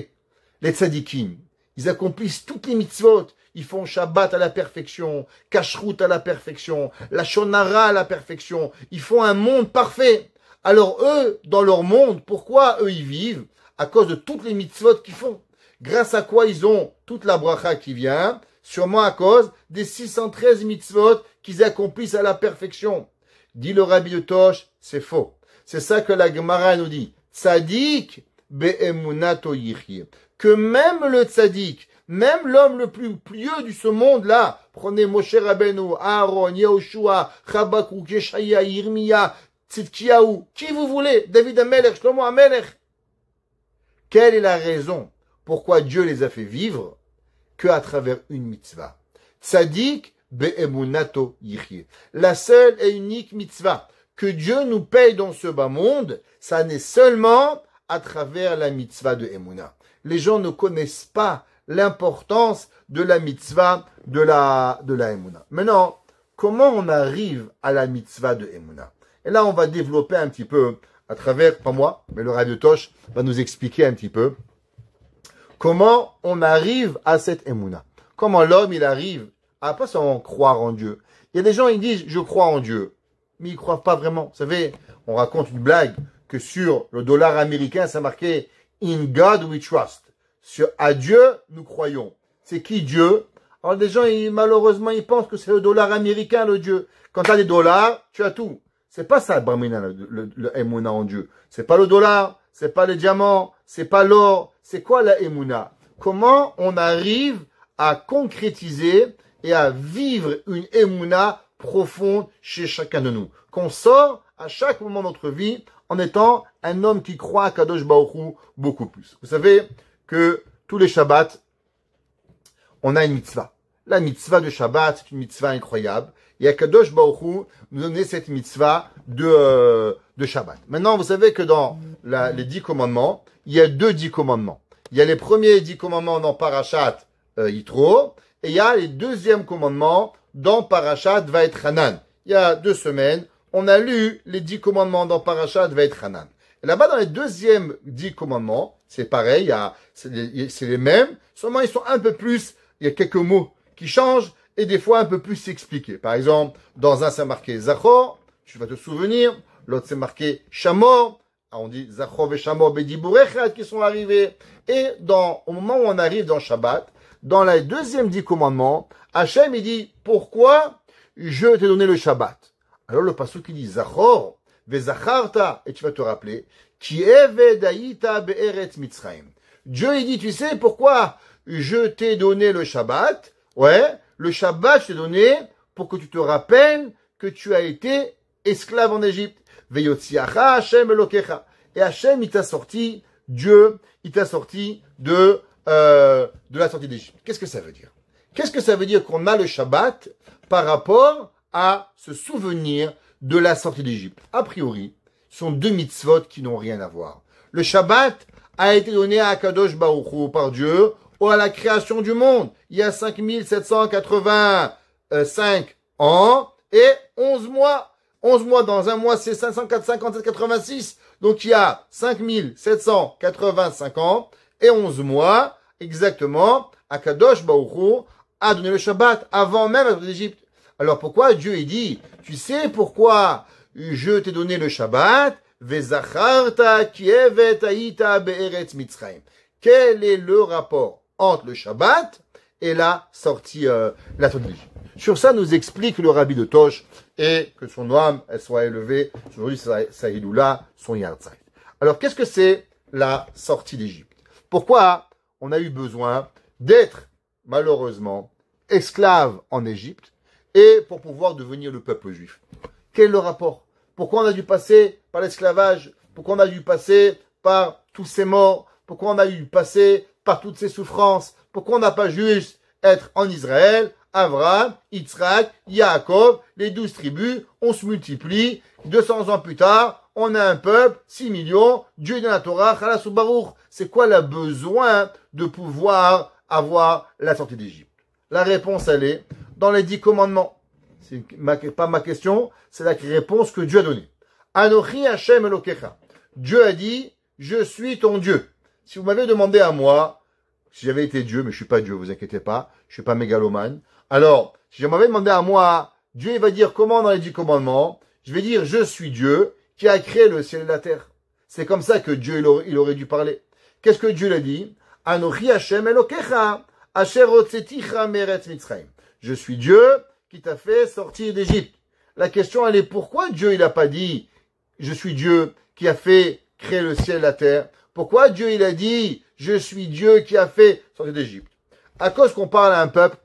les tzadikim, ils accomplissent toutes les mitzvot. Ils font Shabbat à la perfection, Kashrut à la perfection, la Shonara à la perfection. Ils font un monde parfait. Alors eux, dans leur monde, pourquoi eux ils vivent? À cause de toutes les mitzvot qu'ils font. Grâce à quoi ils ont toute la bracha qui vient? Sûrement à cause des 613 mitzvot qu'ils accomplissent à la perfection. Dit le Rabbi de Tosh, c'est faux. C'est ça que la Gemara nous dit. Tzadik be'emunato yichir. Que même le tzadik, même l'homme le plus pieux de ce monde-là, prenez Moshe Rabbeinu, Aaron, Yehoshua, Chabakouk, Yeshaya, Yirmiya, Tzidkiyahu, qui vous voulez, David Amelech, Shlomo Amelech. Quelle est la raison pourquoi Dieu les a fait vivre que à travers une mitzvah? Tzadik be'emunato yichir. La seule et unique mitzvah que Dieu nous paye dans ce bas monde, ça n'est seulement à travers la mitzvah de Emouna. Les gens ne connaissent pas l'importance de la mitzvah de la Emouna. Maintenant, comment on arrive à la mitzvah de Emouna? Et là, on va développer un petit peu à travers, pas moi, mais le Rabbi Tosh va nous expliquer un petit peu comment on arrive à cette Emouna. Comment l'homme, il arrive à pas seulement croire en Dieu. Il y a des gens, ils disent, je crois en Dieu, mais ils ne croient pas vraiment. Vous savez, on raconte une blague que sur le dollar américain, ça marquait « In God we trust ». Sur « À Dieu, nous croyons ». C'est qui Dieu? Alors des gens, malheureusement, ils pensent que c'est le dollar américain, le Dieu. Quand tu as des dollars, tu as tout. C'est pas ça, le Emouna en Dieu. C'est pas le dollar, c'est pas le diamant, c'est pas l'or. C'est quoi la Emouna? Comment on arrive à concrétiser et à vivre une Emouna profonde chez chacun de nous? Qu'on sort à chaque moment de notre vie en étant un homme qui croit à Kadosh Baruch Hu beaucoup plus. Vous savez que tous les Shabbats, on a une mitzvah. La mitzvah de Shabbat, c'est une mitzvah incroyable. Et Kadosh Baruch Hu nous donnait cette mitzvah de Shabbat. Maintenant, vous savez que dans les 10 commandements, il y a 10 commandements. Il y a les premiers 10 commandements dans Parashat Yitro, et il y a les deuxièmes commandements dans Parashat Vaetchanan. Il y a 2 semaines, on a lu les 10 commandements dans Parashat Vaetchanan. Et là-bas, dans les deuxièmes 10 commandements, c'est pareil, c'est les mêmes, seulement ils sont un peu plus, il y a quelques mots qui changent, et des fois un peu plus expliqués. Par exemple, dans un c'est marqué Zachor, tu vas te souvenir, l'autre c'est marqué Shamor, on dit Zachor et Shamor Bedibourechad qui sont arrivés, et au moment où on arrive dans Shabbat, dans la deuxième 10 commandements, Hachem il dit, pourquoi je t'ai donné le Shabbat? Alors le pasuk il dit Zachor, Vezacharta, et tu vas te rappeler, Ki evedaïta be'eretz Mitzrayim. Dieu il dit, tu sais pourquoi je t'ai donné le Shabbat? Ouais, le Shabbat je t'ai donné pour que tu te rappelles que tu as été esclave en Égypte. Veyotziacha Hashem Elokecha. Et Hashem il t'a sorti, Dieu il t'a sorti de la sortie d'Égypte. Qu'est-ce que ça veut dire? Qu'est-ce que ça veut dire qu'on a le Shabbat par rapport à se souvenir de la sortie d'Égypte? A priori, ce sont 2 mitzvot qui n'ont rien à voir. Le Shabbat a été donné à Kadosh Baruch Hu par Dieu ou à la création du monde. Il y a 5785 ans et 11 mois. 11 mois dans un mois, c'est 557,86. Donc il y a 5785 ans et 11 mois, exactement, Akadosh Baruch Hu a donné le Shabbat avant même la sortie d'Égypte. Alors pourquoi Dieu dit, tu sais pourquoi je t'ai donné le Shabbat? Vezacharta ki evetaïta be'eretz Mitzrayim. Quel est le rapport entre le Shabbat et la sortie d'Égypte? Sur ça nous explique le Rabbi de Tosh, et que son âme elle soit élevée. Aujourd'hui sa Hiloula, son Yartzeit. Alors qu'est-ce que c'est la sortie d'Égypte? Pourquoi on a eu besoin d'être malheureusement esclave en Égypte et pour pouvoir devenir le peuple juif? Quel est le rapport? Pourquoi on a dû passer par l'esclavage? Pourquoi on a dû passer par tous ces morts? Pourquoi on a eu passé par toutes ces souffrances? Pourquoi on n'a pas juste être en Israël, Abraham, Yitzhak, Yaakov, les 12 tribus, on se multiplie, 200 ans plus tard, on a un peuple, 6 millions, Dieu donne la Torah, Chalas ou Baruch. C'est quoi le besoin de pouvoir avoir la sortie d'Égypte? La réponse, elle est dans les 10 commandements. C'est pas ma question, c'est la réponse que Dieu a donnée. Anochi Hashem Elokecha. Dieu a dit, je suis ton Dieu. Si vous m'avez demandé à moi, si j'avais été Dieu, mais je suis pas Dieu, vous inquiétez pas, je suis pas mégalomane. Alors, si je m'avais demandé à moi, Dieu il va dire comment dans les 10 commandements, je vais dire, je suis Dieu qui a créé le ciel et la terre. C'est comme ça que Dieu il aurait dû parler. Qu'est-ce que Dieu l'a dit? Anochi Hashem Elokecha, Asher hotzeticha meretz Mitzrayim. Je suis Dieu qui t'a fait sortir d'Égypte. La question, elle est pourquoi Dieu il a pas dit, je suis Dieu qui a fait créer le ciel et la terre? Pourquoi Dieu il a dit, je suis Dieu qui a fait sortir d'Égypte? À cause qu'on parle à un peuple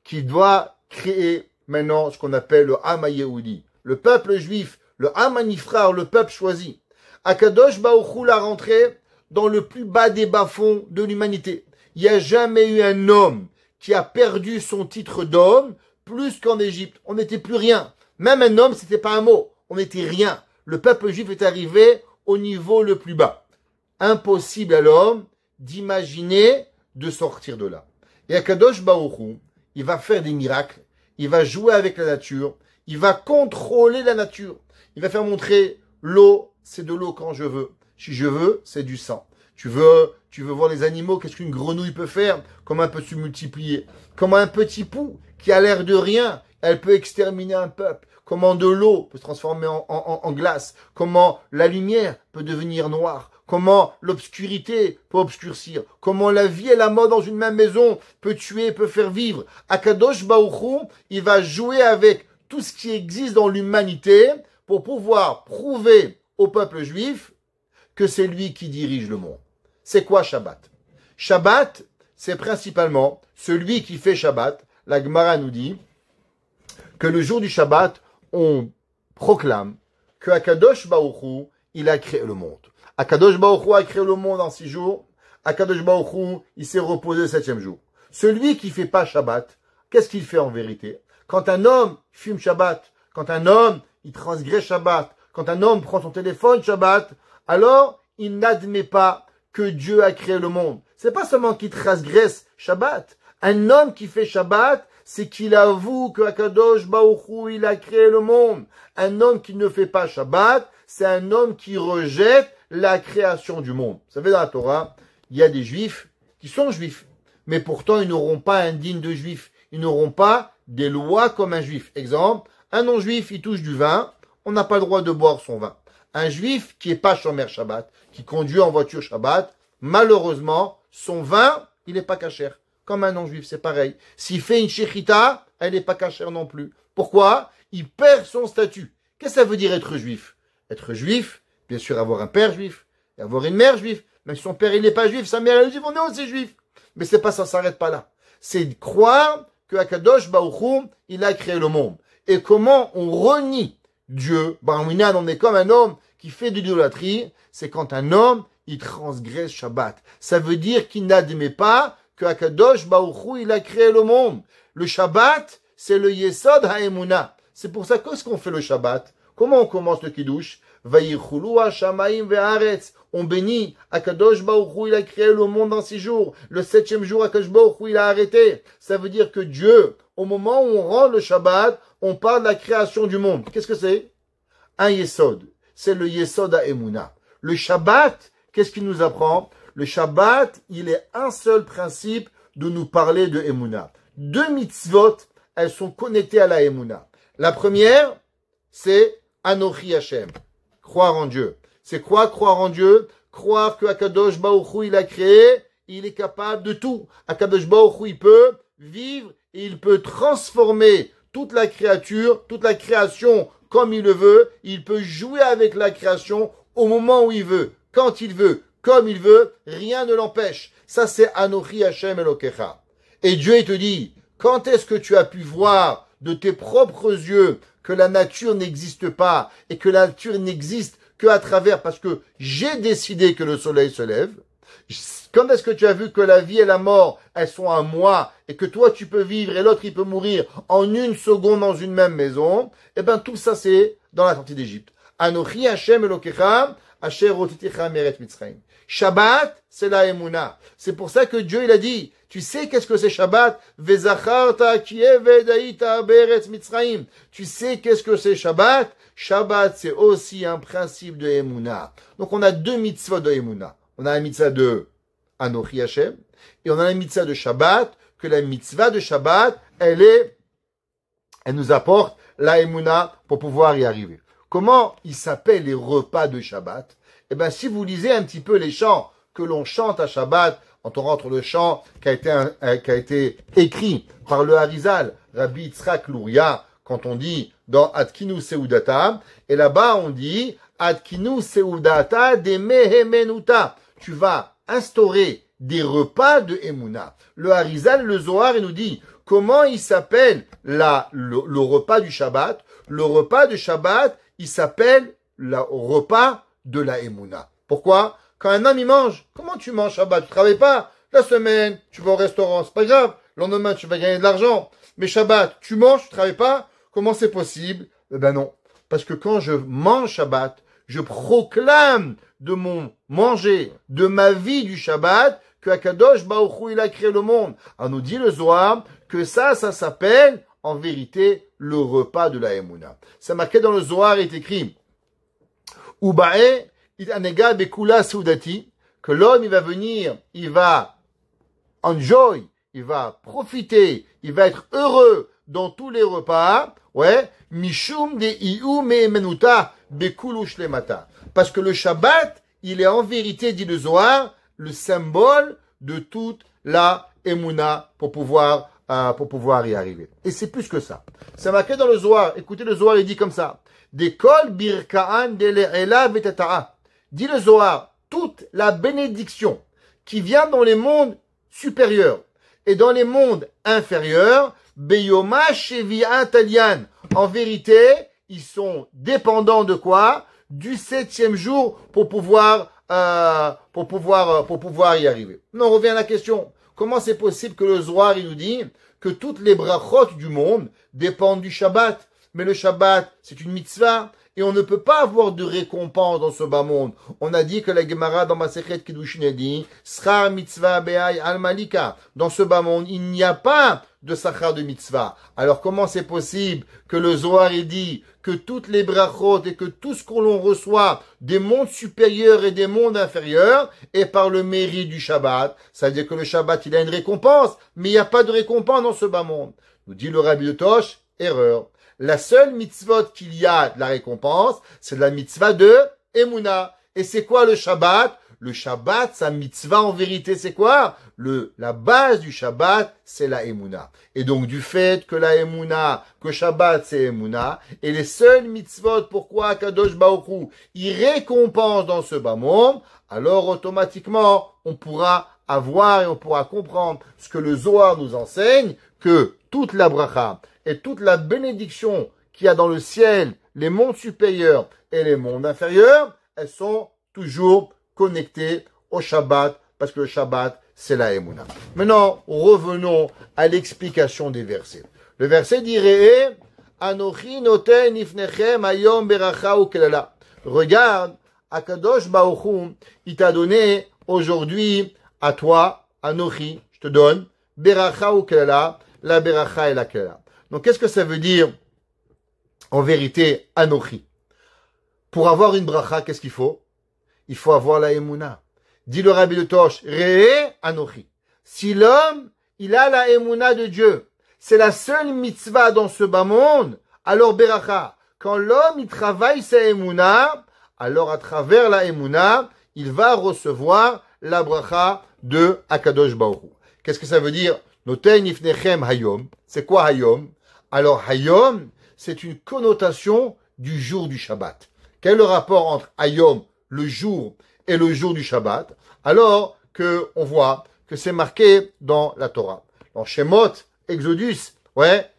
qui doit créer maintenant ce qu'on appelle le Am HaYehudi, le peuple juif, le Am HaNifrar, le peuple choisi. Akadosh Baruch Hu l'a rentré dans le plus bas des bas-fonds de l'humanité. Il n'y a jamais eu un homme qui a perdu son titre d'homme plus qu'en Égypte. On n'était plus rien. Même un homme, c'était pas un mot. On n'était rien. Le peuple juif est arrivé au niveau le plus bas. Impossible à l'homme d'imaginer de sortir de là. Et Akadosh Baruch Hu, il va faire des miracles, il va jouer avec la nature, il va contrôler la nature. Il va faire montrer l'eau, c'est de l'eau quand je veux. Si je veux, c'est du sang. Tu veux voir les animaux, qu'est-ce qu'une grenouille peut faire? Comment elle peut se multiplier? Comment un petit pou qui a l'air de rien, elle peut exterminer un peuple? Comment de l'eau peut se transformer en glace? Comment la lumière peut devenir noire? Comment l'obscurité peut obscurcir? Comment la vie et la mort dans une même maison peut tuer, peut faire vivre? Akadosh Baruch Hu, il va jouer avec tout ce qui existe dans l'humanité pour pouvoir prouver au peuple juif que c'est lui qui dirige le monde. C'est quoi Shabbat? Shabbat, c'est principalement celui qui fait Shabbat. La Gemara nous dit que le jour du Shabbat, on proclame que Akadosh Baruch Hu, il a créé le monde. Akadosh Baruch Hu a créé le monde en 6 jours. Akadosh Baruch Hu, il s'est reposé le 7e jour. Celui qui fait pas Shabbat, qu'est-ce qu'il fait en vérité? Quand un homme fume Shabbat, quand un homme, il transgresse Shabbat, quand un homme prend son téléphone Shabbat, alors il n'admet pas que Dieu a créé le monde. C'est pas seulement qu'il transgresse Shabbat. Un homme qui fait Shabbat, c'est qu'il avoue que Akadosh Baruch Hu, il a créé le monde. Un homme qui ne fait pas Shabbat, c'est un homme qui rejette la création du monde. Vous savez, dans la Torah, il y a des juifs qui sont juifs, mais pourtant ils n'auront pas un digne de juif. Ils n'auront pas des lois comme un juif. Exemple, un non-juif, il touche du vin, on n'a pas le droit de boire son vin. Un juif qui est pas shomer Shabbat, qui conduit en voiture Shabbat, malheureusement, son vin, il n'est pas kasher. Comme un non-juif, c'est pareil. S'il fait une shechita, elle n'est pas kasher non plus. Pourquoi? Il perd son statut. Qu'est-ce que ça veut dire être juif? Être juif, bien sûr, avoir un père juif, et avoir une mère juive. Même si son père, il n'est pas juif, sa mère, elle est juive, on est aussi juif. Mais c'est pas ça, ça s'arrête pas là. C'est croire que Akadosh Baruch Hu, il a créé le monde. Et comment on renie Dieu, Barminan, on est comme un homme qui fait de l'idolâtrie, c'est quand un homme, il transgresse Shabbat. Ça veut dire qu'il n'admet pas que Akadosh Baruch Hu, il a créé le monde. Le Shabbat, c'est le Yesod HaEmuna. C'est pour ça qu'est-ce qu'on fait le Shabbat? Comment on commence le Kiddush? Vayichulu ha-shamayim ve'aretz. On bénit Akadosh Baruch Hu, il a créé le monde en 6 jours. Le 7e jour, Akadosh Baruch Hu, il a arrêté. Ça veut dire que Dieu, au moment où on rend le Shabbat, on parle de la création du monde. Qu'est-ce que c'est? Un Yesod. C'est le Yesod HaEmuna. Le Shabbat, qu'est-ce qu'il nous apprend? Le Shabbat, il est un seul principe de nous parler de Emuna. 2 mitzvot, elles sont connectées à la Emuna. La première, c'est Anochi Hashem. Croire en Dieu. C'est quoi croire en Dieu? Croire que Akadosh Baruch Hu, il a créé, il est capable de tout. Akadosh Baruch Hu, il peut vivre et il peut transformer toute la créature, toute la création comme il le veut. Il peut jouer avec la création au moment où il veut, quand il veut, comme il veut. Rien ne l'empêche. Ça, c'est Anochi Hashem Elokecha. Et Dieu, il te dit, quand est-ce que tu as pu voir de tes propres yeux que la nature n'existe pas et que la nature n'existe qu'à travers, parce que j'ai décidé que le soleil se lève. Quand est-ce que tu as vu que la vie et la mort, elles sont à moi, et que toi tu peux vivre et l'autre il peut mourir en une seconde dans une même maison? Eh ben tout ça c'est dans la sortie d'Égypte. Anochi Hashem Elokecha, Asher Otitecha Meret Mitzrayim. Shabbat, c'est la Emouna. C'est pour ça que Dieu il a dit, tu sais qu'est-ce que c'est Shabbat? Vezacharta kievedaita beretz Mitzrayim. Tu sais qu'est-ce que c'est Shabbat? Shabbat, c'est aussi un principe de Emouna. Donc on a deux mitzvot de Emouna. On a la mitzvah de Anochi Hashem, et on a la mitzvah de Shabbat, que la mitzvah de Shabbat, elle nous apporte la Emouna pour pouvoir y arriver. Comment ils s'appellent les repas de Shabbat? Eh ben, si vous lisez un petit peu les chants que l'on chante à Shabbat, quand on rentre le chant qui a été écrit par le Harizal, Rabbi Yitzhak Luria, quand on dit dans Adkinu Seudata, et là-bas on dit Adkinu Seudata de Mehemenuta. Tu vas instaurer des repas de Emouna. Le Harizal, le Zohar, il nous dit comment il s'appelle le repas du Shabbat. Le repas de Shabbat, il s'appelle le repas de la Emouna. Pourquoi? Quand un homme il mange, comment tu manges Shabbat? Tu travailles pas. La semaine, tu vas au restaurant, c'est pas grave. Le lendemain, tu vas gagner de l'argent. Mais Shabbat, tu manges, tu travailles pas. Comment c'est possible? Eh ben non. Parce que quand je mange Shabbat, je proclame de mon manger, de ma vie du Shabbat, que Akadosh Baruch Hu, il a créé le monde. Alors nous dit le Zohar que ça s'appelle en vérité le repas de la Emouna. C'est marqué dans le Zohar, il est écrit Ubae itanega bekula soudati, que l'homme il va venir, il va enjoy, il va profiter, il va être heureux dans tous les repas, ouais, mishum de iu memenuta bekulu shlemata. Parce que le Shabbat, il est en vérité, dit le Zohar, le symbole de toute la Emouna pour pouvoir y arriver. Et c'est plus que ça. C'est marqué dans le Zohar. Écoutez, le Zohar, il dit comme ça. Dekol birkaan de le'ela vetata'a. Dit le Zohar, toute la bénédiction qui vient dans les mondes supérieurs et dans les mondes inférieurs, beyoma shevi'at talian. En vérité, ils sont dépendants de quoi? Du 7e jour pour pouvoir y arriver. Non, on revient à la question. Comment c'est possible que le Zohar, il nous dit que toutes les brachot du monde dépendent du Shabbat? Mais le Shabbat, c'est une mitzvah, et on ne peut pas avoir de récompense dans ce bas monde. On a dit que la Gemara dans Masechet Kiddushin a dit, Schar mitzvah be'ay al malika. Dans ce bas monde, il n'y a pas de sachar de mitzvah. Alors comment c'est possible que le Zohar ait dit que toutes les brachot et que tout ce qu'on l'on reçoit des mondes supérieurs et des mondes inférieurs est par le mérite du Shabbat? Ça veut dire que le Shabbat, il a une récompense, mais il n'y a pas de récompense dans ce bas monde. Nous dit le Rabbi de Tosh, erreur. La seule mitzvot qu'il y a de la récompense, c'est la mitzvah de Emouna. Et c'est quoi le Shabbat? Le Shabbat, sa mitzvah en vérité, c'est quoi? La base du Shabbat, c'est la Emouna. Et donc du fait que la Emouna, que Shabbat c'est Emouna, et les seules mitzvot, pourquoi Kadosh Baruch Hu, il récompense dans ce bas monde, alors automatiquement, on pourra avoir et on pourra comprendre ce que le Zohar nous enseigne, que toute la bracha et toute la bénédiction qu'il y a dans le ciel, les mondes supérieurs et les mondes inférieurs, elles sont toujours connectées au Shabbat, parce que le Shabbat, c'est la Emouna. Maintenant, revenons à l'explication des versets. Le verset dirait, Anochi noten ifnechem ayom beracha ukelala. Regarde, Akadosh Baruch Hu, il t'a donné aujourd'hui à toi, Anochi, je te donne, beracha ukelala, la beracha et la kelala. Donc, qu'est-ce que ça veut dire, en vérité, Anochi? Pour avoir une bracha, qu'est-ce qu'il faut? Il faut avoir la Emouna. Dit le Rabbi de Tosh, Re'e Anochi. Si l'homme, il a la Emouna de Dieu, c'est la seule mitzvah dans ce bas monde, alors beracha. Quand l'homme, il travaille sa Emouna, alors à travers la Emouna, il va recevoir la bracha de Akadosh Baruch Hu. Qu'est-ce que ça veut dire? Noten ifnechem hayom. C'est quoi hayom? Alors hayom, c'est une connotation du jour du Shabbat. Quel est le rapport entre hayom, le jour, et le jour du Shabbat? Alors que on voit que c'est marqué dans la Torah. Dans Shemot, Exodus, ouais,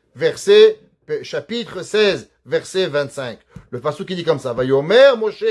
chapitre 16, verset 25. Le passage qui dit comme ça, Vayomer Moshe,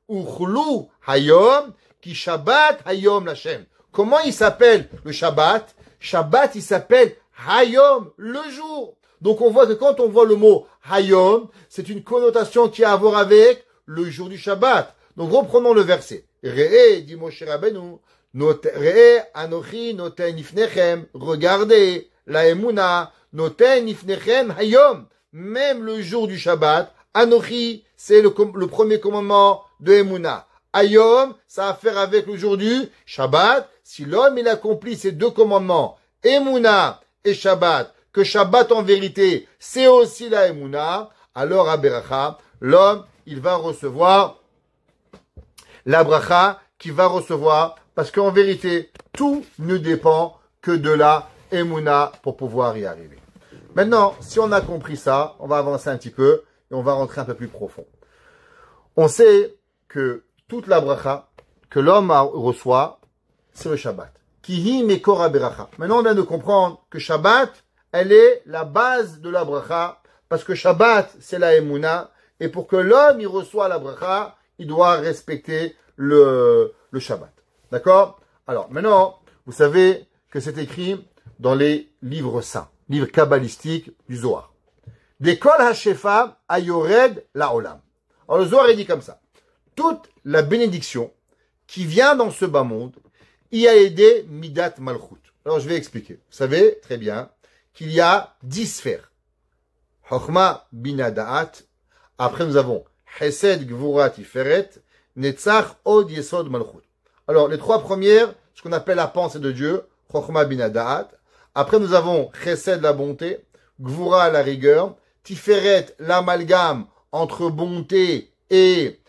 uchlu hayom, Ki Shabbat Hayom Lashem. Comment il s'appelle le Shabbat? Shabbat, il s'appelle Hayom, le jour. Donc on voit que quand on voit le mot Hayom, c'est une connotation qui a à voir avec le jour du Shabbat. Donc reprenons le verset. Re'e, dit Moshe Rabbeinu, Re'e anochi noten ifnechem, regardez, la emuna, noten ifnechem Hayom. Même le jour du Shabbat, anochi, c'est le premier commandement de Emuna. Hayom, ça a à faire avec le jour du Shabbat. Si l'homme, il accomplit ces deux commandements, Emuna et Shabbat, que Shabbat en vérité, c'est aussi la Emuna, alors à Beracha, l'homme, il va recevoir la bracha qu'il va recevoir, parce qu'en vérité, tout ne dépend que de la Emuna pour pouvoir y arriver. Maintenant, si on a compris ça, on va avancer un petit peu et on va rentrer un peu plus profond. On sait que toute la bracha que l'homme reçoit, c'est le Shabbat. Kihi mekora beracha. Maintenant, on vient de comprendre que Shabbat, elle est la base de la bracha, parce que Shabbat, c'est la Emuna, et pour que l'homme y reçoit la bracha, il doit respecter le Shabbat. D'accord? Alors, maintenant, vous savez que c'est écrit dans les livres saints, livres kabbalistiques du Zohar. Des kol ha-shefa ayored la-olam. Alors, le Zohar est dit comme ça. Toute la bénédiction qui vient dans ce bas monde, y a aidé Midat Malchut. Alors, je vais expliquer. Vous savez très bien qu'il y a 10 sphères. Chochma, Bina, Da'at. Après, nous avons Chesed, Gvura, Tiferet, Netzach, Od, Yesod, Malchut. Alors, les trois premières, ce qu'on appelle la pensée de Dieu, Chochma, Bina, Da'at. Après, nous avons Chesed, la bonté, Gvura, la rigueur, Tiferet, l'amalgame entre bonté et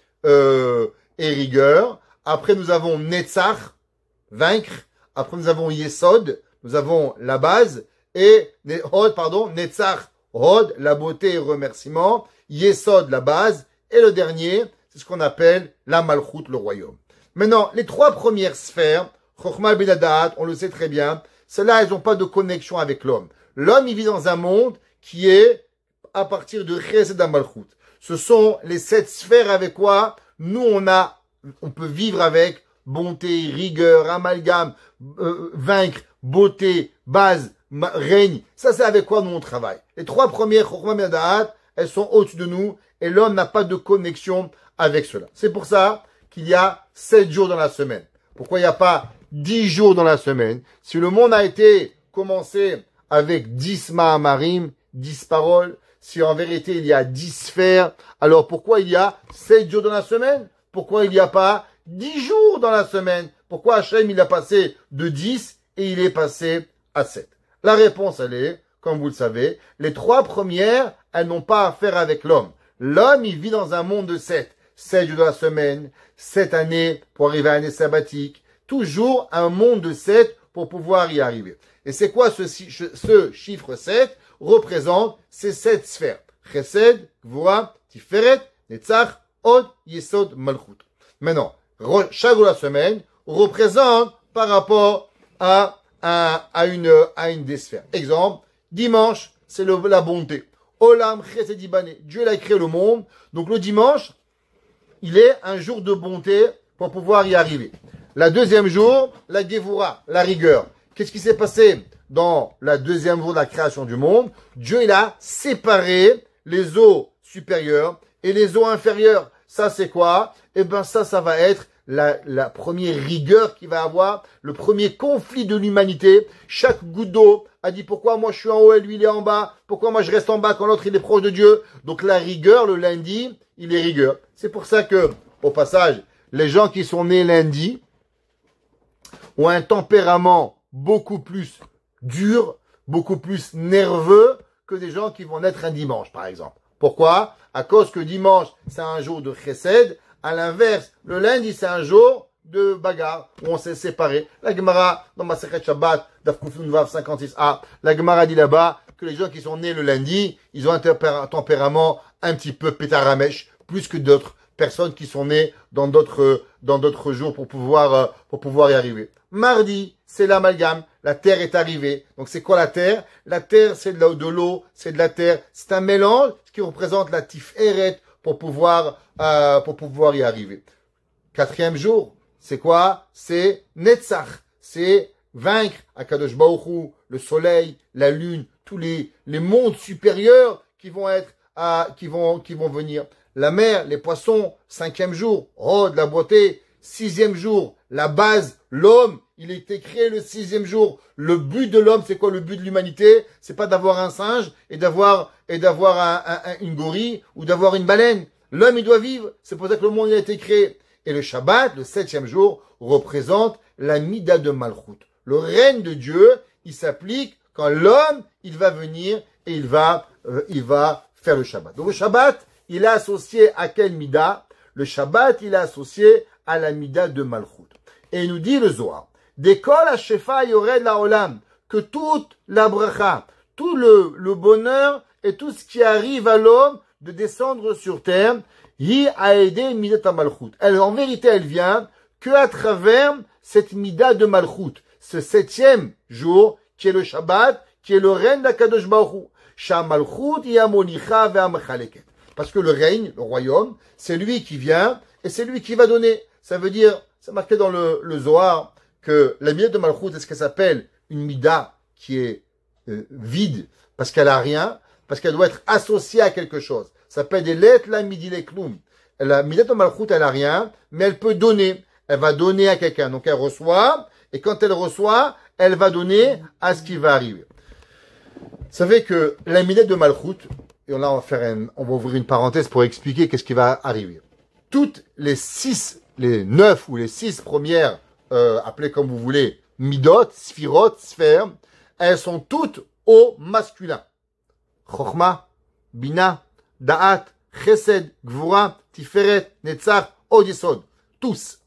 rigueur. Après, nous avons Netzach, vaincre. Après, nous avons Yesod, nous avons la base, et Netzach, Hod, la beauté et remerciement, Yesod, la base, et le dernier, c'est ce qu'on appelle la Malchut, le royaume. Maintenant, les trois premières sphères, Chochma ben Da'at, on le sait très bien, celles-là, elles n'ont pas de connexion avec l'homme. L'homme, il vit dans un monde qui est à partir de Chesed Malchut. Ce sont les 7 sphères avec quoi nous, on peut vivre avec bonté, rigueur, amalgame, vaincre, beauté, base, règne. Ça, c'est avec quoi nous on travaille. Les trois premières, Chochma ben Da'at, elles sont au-dessus de nous et l'homme n'a pas de connexion avec cela. C'est pour ça qu'il y a 7 jours dans la semaine. Pourquoi il n'y a pas 10 jours dans la semaine? Si le monde a été commencé avec 10 Mahamarim, 10 paroles, si en vérité il y a 10 sphères, alors pourquoi il y a 7 jours dans la semaine? Pourquoi il n'y a pas 10 jours dans la semaine? Pourquoi Hachem il a passé de 10 et il est passé à 7? La réponse elle est, comme vous le savez, les trois premières, elles n'ont pas à faire avec l'homme. L'homme, il vit dans un monde de 7. 7 jours de la semaine, 7 années pour arriver à l'année sabbatique. Toujours un monde de 7 pour pouvoir y arriver. Et c'est quoi ce chiffre 7 représente ces 7 sphères. Chesed, Gvura, Tiferet, Netzach, Od, Yesod, Malchut. Maintenant, chaque jour de la semaine représente par rapport à une des sphères. Exemple, dimanche, c'est la bonté. Olam Chesed Ibane. Dieu il a créé le monde. Donc le dimanche, il est un jour de bonté pour pouvoir y arriver. La deuxième jour, la Gevura, la rigueur. Qu'est-ce qui s'est passé dans la deuxième jour de la création du monde? Dieu il a séparé les eaux supérieures et les eaux inférieures. Ça c'est quoi? Eh ben ça va être la première rigueur qu'il va avoir, le premier conflit de l'humanité. Chaque goutte d'eau a dit pourquoi moi je suis en haut et lui il est en bas, pourquoi moi je reste en bas quand l'autre il est proche de Dieu. Donc la rigueur, le lundi, il est rigueur. C'est pour ça que, au passage, les gens qui sont nés lundi ont un tempérament beaucoup plus dur, beaucoup plus nerveux que des gens qui vont naître un dimanche, par exemple. Pourquoi? À cause que dimanche, c'est un jour de chesed. À l'inverse, le lundi, c'est un jour de bagarre, où on s'est séparés. La Gemara, dans Masechet Shabbat, Daf Kufun Vav 56a, la Gemara dit là-bas que les gens qui sont nés le lundi, ils ont un tempérament un petit peu pétaramèche, plus que d'autres personnes qui sont nées dans d'autres jours pour pouvoir y arriver. Mardi, c'est l'amalgame. La terre est arrivée. Donc c'est quoi la terre? La terre, c'est de l'eau, c'est de la terre. C'est un mélange qui représente la tiferet pour pouvoir y arriver. Quatrième jour, c'est quoi? C'est Netzach. C'est vaincre Akadosh Baruch Hu, le soleil, la lune, tous les mondes supérieurs qui vont être qui vont venir. La mer, les poissons, 5e jour, oh, de la beauté, 6e jour, la base, l'homme, il a été créé le 6e jour. Le but de l'homme, c'est quoi le but de l'humanité? C'est pas d'avoir un singe et d'avoir une gorille ou d'avoir une baleine. L'homme, il doit vivre. C'est pour ça que le monde a été créé. Et le Shabbat, le 7e jour, représente la Mida de Malchut. Le règne de Dieu, il s'applique quand l'homme, il va venir et il va faire le Shabbat. Donc le Shabbat, il est associé à quelle Mida? Le Shabbat, il est associé à la Mida de Malchut. Et il nous dit le Zohar, d'école à Shefa Yored la Olam, que toute la bracha, tout le bonheur et tout ce qui arrive à l'homme de descendre sur terre, Hi a aidé Midat Malchut. Elle, en vérité, elle vient que à travers cette Mida de Malchut, ce 7e jour, qui est le Shabbat, qui est le règne d'Akadosh Baruch Hu. Sha Malchut Yamonicha ve'amchaleket. Parce que le règne, le royaume, c'est lui qui vient et c'est lui qui va donner. Ça veut dire, c'est marqué dans le Zohar, que la Mida de Malchut, est ce qu'elle s'appelle une Mida qui est vide, parce qu'elle a rien, parce qu'elle doit être associée à quelque chose. Ça s'appelle des lettres la midi les kloum. La Mida de Malchut, elle a rien, mais elle peut donner. Elle va donner à quelqu'un. Donc elle reçoit, et quand elle reçoit, elle va donner à ce qui va arriver. Vous savez que la Mida de Malchut, et là on va ouvrir une parenthèse pour expliquer qu'est-ce qui va arriver. Toutes les 9 ou les 6 premières, appelées comme vous voulez, Midot, Sphirot, Sphères, elles sont toutes au masculin. Chochma, Bina, Da'at, Chesed, Gvura, Tiferet, Netzach, Od Yesod. Tous.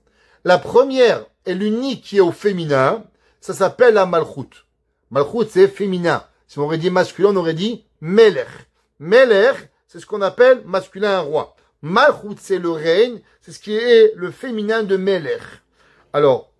La première et l'unique qui est au féminin, ça s'appelle la Malchut. Malchut, c'est féminin. Si on aurait dit masculin, on aurait dit Melech. Melech, c'est ce qu'on appelle masculin un roi. Malchut, c'est le règne, c'est ce qui est le féminin de Melech. Alors,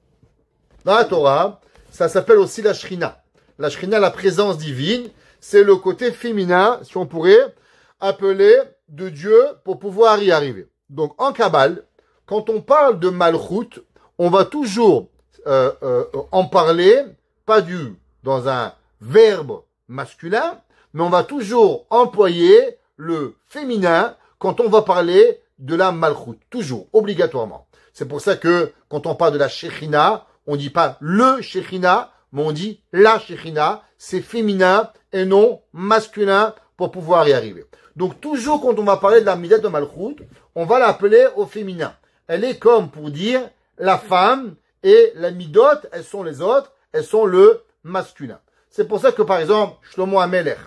dans la Torah, ça s'appelle aussi la Shrina. La Shrina, la présence divine, c'est le côté féminin, si on pourrait appeler de Dieu pour pouvoir y arriver. Donc, en Kabbale, quand on parle de Malchut, on va toujours en parler, pas dans un verbe masculin, mais on va toujours employer le féminin quand on va parler de la Malchut. Toujours, obligatoirement. C'est pour ça que quand on parle de la Shekhinah, on dit pas le Shekhinah, mais on dit la Shekhinah. C'est féminin et non masculin pour pouvoir y arriver. Donc toujours quand on va parler de la Midat de Malchut, on va l'appeler au féminin. Elle est comme pour dire la femme et la Midot, elles sont les autres, elles sont le masculin. C'est pour ça que par exemple, Shlomo HaMelech,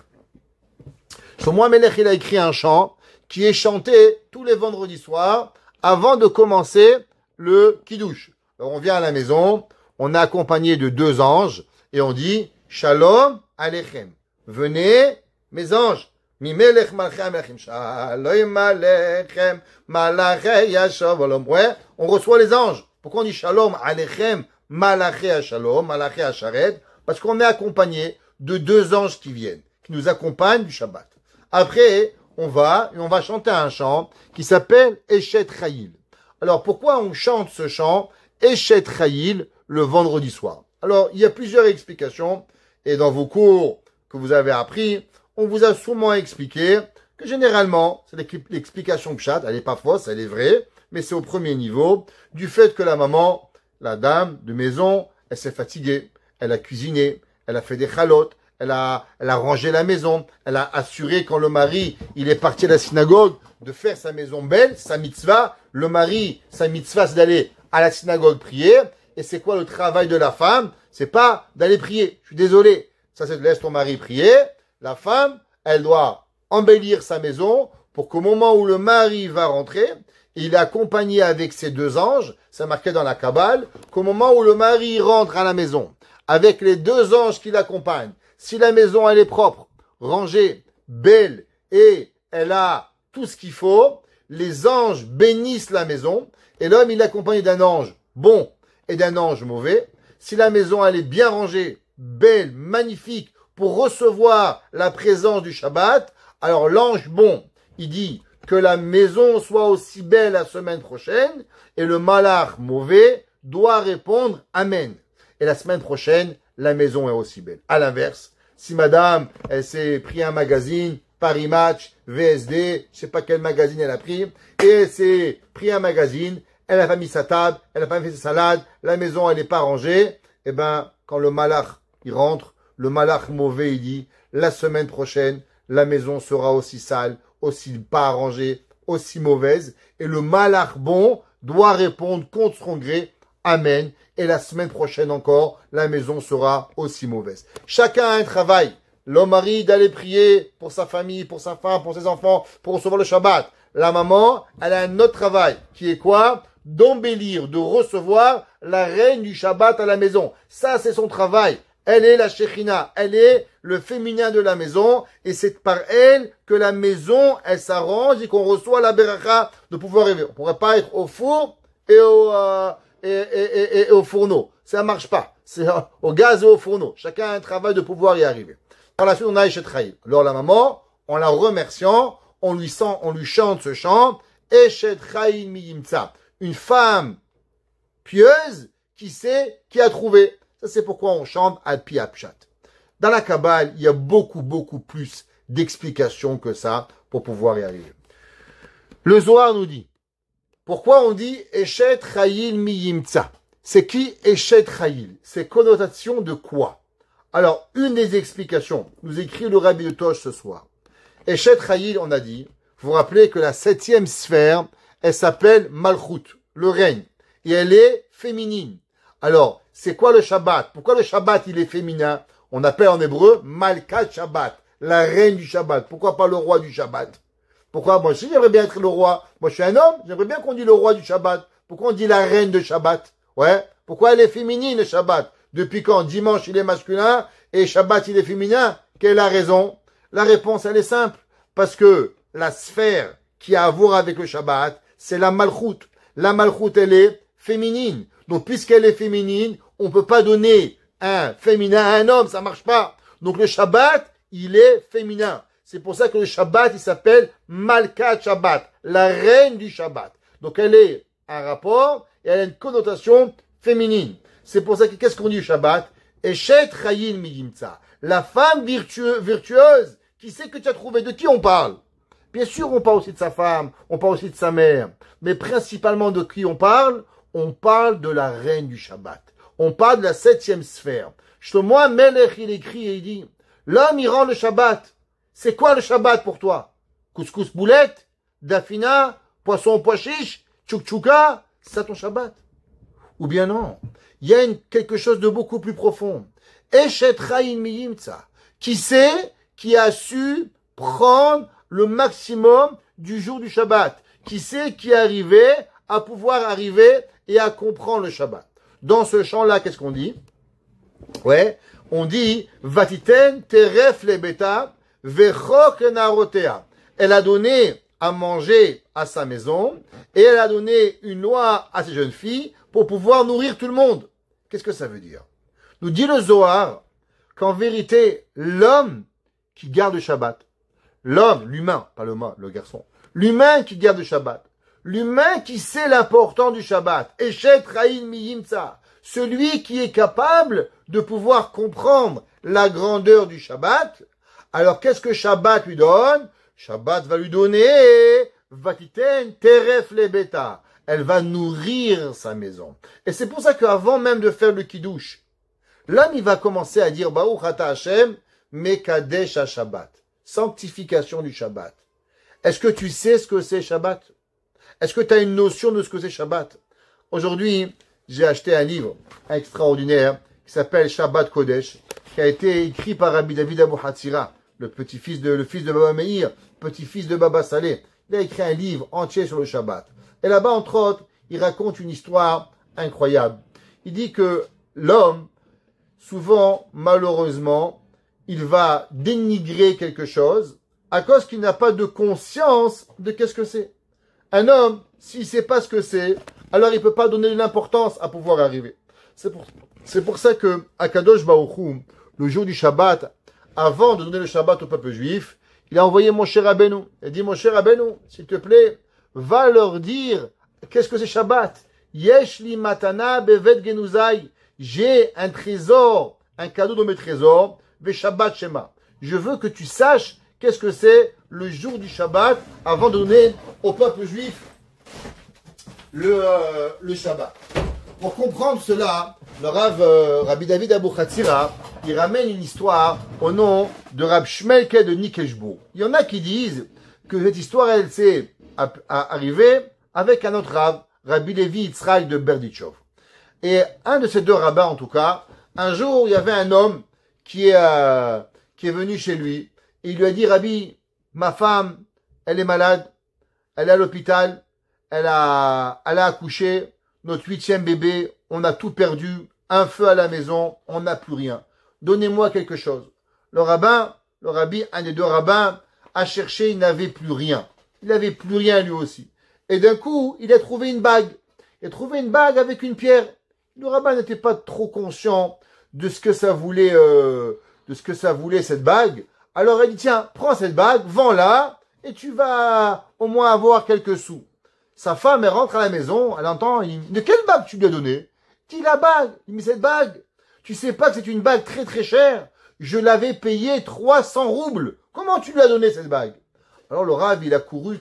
il a écrit un chant qui est chanté tous les vendredis soirs avant de commencer le Kiddush. Alors on vient à la maison, on est accompagné de 2 anges et on dit Shalom Aleichem. Venez mes anges. Mimelech malchei melechim. Shalom Aleichem malachei yashov olam. Ouais, on reçoit les anges. Pourquoi on dit Shalom Aleichem malachei shalom, malachei asharet? Parce qu'on est accompagné de 2 anges qui viennent, qui nous accompagnent du Shabbat. Après, on va chanter un chant qui s'appelle Eshet Chayil. Alors, pourquoi on chante ce chant Eshet Chayil le vendredi soir? Alors, il y a plusieurs explications, et dans vos cours que vous avez appris, on vous a sûrement expliqué que généralement, c'est l'explication pshat, elle n'est pas fausse, elle est vraie, mais c'est au premier niveau, du fait que la maman, la dame de maison, elle s'est fatiguée, elle a cuisiné, elle a fait des chalotes, elle a rangé la maison, elle a assuré quand le mari, il est parti à la synagogue, de faire sa maison belle, sa mitzvah. Le mari, sa mitzvah, c'est d'aller à la synagogue prier. Et c'est quoi le travail de la femme? C'est pas d'aller prier. Je suis désolé. Ça, c'est de laisser ton mari prier. La femme, elle doit embellir sa maison pour qu'au moment où le mari va rentrer, il est accompagné avec ses 2 anges. C'est marqué dans la Kabbale qu'au moment où le mari rentre à la maison, avec les 2 anges qui l'accompagnent, si la maison, elle est propre, rangée, belle, et elle a tout ce qu'il faut, les anges bénissent la maison, et l'homme, il est accompagné d'un ange bon et d'un ange mauvais. Si la maison, elle est bien rangée, belle, magnifique, pour recevoir la présence du Shabbat, alors l'ange bon, il dit que la maison soit aussi belle la semaine prochaine, et le malach mauvais doit répondre Amen. Et la semaine prochaine, la maison est aussi belle. À l'inverse, si madame, elle s'est pris un magazine, Paris Match, VSD, je sais pas quel magazine elle a pris, et elle s'est pris un magazine, elle a pas mis sa table, elle a pas fait sa salade, la maison elle n'est pas rangée, eh ben, quand le malach, il rentre, le malach mauvais, il dit, la semaine prochaine, la maison sera aussi sale, aussi pas rangée, aussi mauvaise, et le malach bon doit répondre contre son gré, Amen, et la semaine prochaine encore, la maison sera aussi mauvaise. Chacun a un travail. L'homme mari d'aller prier pour sa famille, pour sa femme, pour ses enfants, pour recevoir le Shabbat. La maman, elle a un autre travail, qui est quoi? D'embellir, de recevoir la reine du Shabbat à la maison. Ça, c'est son travail. Elle est la Shekhinah, elle est le féminin de la maison, et c'est par elle que la maison, elle s'arrange et qu'on reçoit la beracha de pouvoir rêver. On pourrait pas être au four et au fourneau. Ça marche pas. C'est au gaz et au fourneau. Chacun a un travail de pouvoir y arriver. Par la suite, on a Eshet Chayil. Alors la maman, en la remerciant, on lui chante ce chant, Eshet Chayil miyimtsa. Une femme pieuse qui sait, qui a trouvé. Ça, c'est pourquoi on chante Al-Pi Apshat. Dans la Kabbale, il y a beaucoup plus d'explications que ça pour pouvoir y arriver. Le Zohar nous dit, pourquoi on dit Eshet Chayil miyimtsa? C'est qui Eshet Chayil? C'est connotation de quoi? Alors, une des explications, nous écrit le Rabbi de Tosh ce soir. Eshet Chayil, on a dit, vous vous rappelez que la 7e sphère, elle s'appelle Malchut, le règne, et elle est féminine. Alors, c'est quoi le Shabbat? Pourquoi le Shabbat, il est féminin? On appelle en hébreu Malkat Shabbat, la reine du Shabbat. Pourquoi pas le roi du Shabbat? Pourquoi? Moi aussi, j'aimerais bien être le roi. Moi, je suis un homme, j'aimerais bien qu'on dise le roi du Shabbat. Pourquoi on dit la reine de Shabbat? Ouais. Pourquoi elle est féminine, le Shabbat? Depuis quand? Dimanche, il est masculin, et Shabbat, il est féminin? Quelle est la raison? La réponse, elle est simple. Parce que la sphère qui a à voir avec le Shabbat, c'est la Malchut. La Malchut, elle est féminine. Donc, puisqu'elle est féminine, on peut pas donner un féminin à un homme, ça marche pas. Donc, le Shabbat, il est féminin. C'est pour ça que le Shabbat, il s'appelle Malkat Shabbat, la reine du Shabbat. Donc, elle est un rapport et elle a une connotation féminine. C'est pour ça que, qu'est-ce qu'on dit au Shabbat? Eshet Chayil miyimtsa. La femme virtueuse qui sait que tu as trouvé. De qui on parle? Bien sûr, on parle aussi de sa femme, on parle aussi de sa mère. Mais principalement de qui on parle? On parle de la reine du Shabbat. On parle de la 7e sphère. Shlomo Melech, il écrit et il dit, l'homme, il rend le Shabbat. C'est quoi le Shabbat pour toi? Couscous boulette? Dafina? Poisson pois chiche? Tchouk-tchouka? C'est ça ton Shabbat? Ou bien non? Il y a quelque chose de beaucoup plus profond. Eshet Chayil miyimtsa. Qui sait, qui a su prendre le maximum du jour du Shabbat. Qui sait, qui est arrivé à pouvoir arriver et à comprendre le Shabbat. Dans ce chant-là, qu'est-ce qu'on dit? Ouais, on dit Vatiten teref lebeta vechok narotea. Elle a donné à manger à sa maison et elle a donné une loi à ses jeunes filles pour pouvoir nourrir tout le monde. Qu'est-ce que ça veut dire? Nous dit le Zohar qu'en vérité, l'homme qui garde le Shabbat, l'homme, l'humain, pas le garçon, l'humain qui garde le Shabbat, l'humain qui sait l'important du Shabbat, Eshet Chayil miyimtsa, celui qui est capable de pouvoir comprendre la grandeur du Shabbat, alors qu'est-ce que Shabbat lui donne? Shabbat va lui donner Vatiten teref lebeta. Elle va nourrir sa maison. Et c'est pour ça qu'avant même de faire le kiddush, l'homme il va commencer à dire Baruch ata Hashem mekadesh ha-Shabbat, sanctification du Shabbat. Est-ce que tu sais ce que c'est Shabbat? Est-ce que tu as une notion de ce que c'est Shabbat? Aujourd'hui, j'ai acheté un livre extraordinaire qui s'appelle Shabbat Kodesh, qui a été écrit par Rabbi David Abu Hatzira, le fils de Baba Meir, petit-fils de Baba Saleh. Il a écrit un livre entier sur le Shabbat. Et là-bas, entre autres, il raconte une histoire incroyable. Il dit que l'homme, souvent, malheureusement, il va dénigrer quelque chose à cause qu'il n'a pas de conscience de qu'est-ce que c'est. Un homme, s'il ne sait pas ce que c'est, alors il ne peut pas donner de l'importance à pouvoir arriver. C'est pour ça que Akadosh Baruch Hu, le jour du Shabbat, avant de donner le Shabbat au peuple juif, il a envoyé Moshe Rabbeinu. Il a dit, Moshe Rabbeinu, s'il te plaît, va leur dire qu'est-ce que c'est Shabbat. Yesh li matana bevet genuzai. J'ai un trésor, un cadeau dans mes trésors. Ve Shabbat Shema. Je veux que tu saches qu'est-ce que c'est le jour du Shabbat avant de donner au peuple juif le Shabbat. Pour comprendre cela, le Rabbi David Abou Chatzira, il ramène une histoire au nom de Rab Shmelke de Nikeshbourg. Il y en a qui disent que cette histoire, elle s'est arrivée avec un autre Rav, Rabbi Levi Yitzhak de Berdichov. Et un de ces deux rabbins, en tout cas, un jour, il y avait un homme qui est venu chez lui. Et il lui a dit, Rabbi, ma femme, elle est malade, elle est à l'hôpital, elle a accouché, notre 8e bébé, on a tout perdu, un feu à la maison, on n'a plus rien. Donnez-moi quelque chose. Le rabbi, un des deux rabbins, a cherché, il n'avait plus rien. Il n'avait plus rien lui aussi. Et d'un coup, il a trouvé une bague. Il a trouvé une bague avec une pierre. Le rabbin n'était pas trop conscient de ce que ça voulait, cette bague. Alors il dit, tiens, prends cette bague, vends-la, et tu vas au moins avoir quelques sous. Sa femme, elle rentre à la maison, elle entend, il dit, de quelle bague tu lui as donné? Dis la bague. Il dit, mais cette bague, tu sais pas que c'est une bague très très chère? Je l'avais payée 300 roubles. Comment tu lui as donné cette bague? Alors le rabbin, il a couru.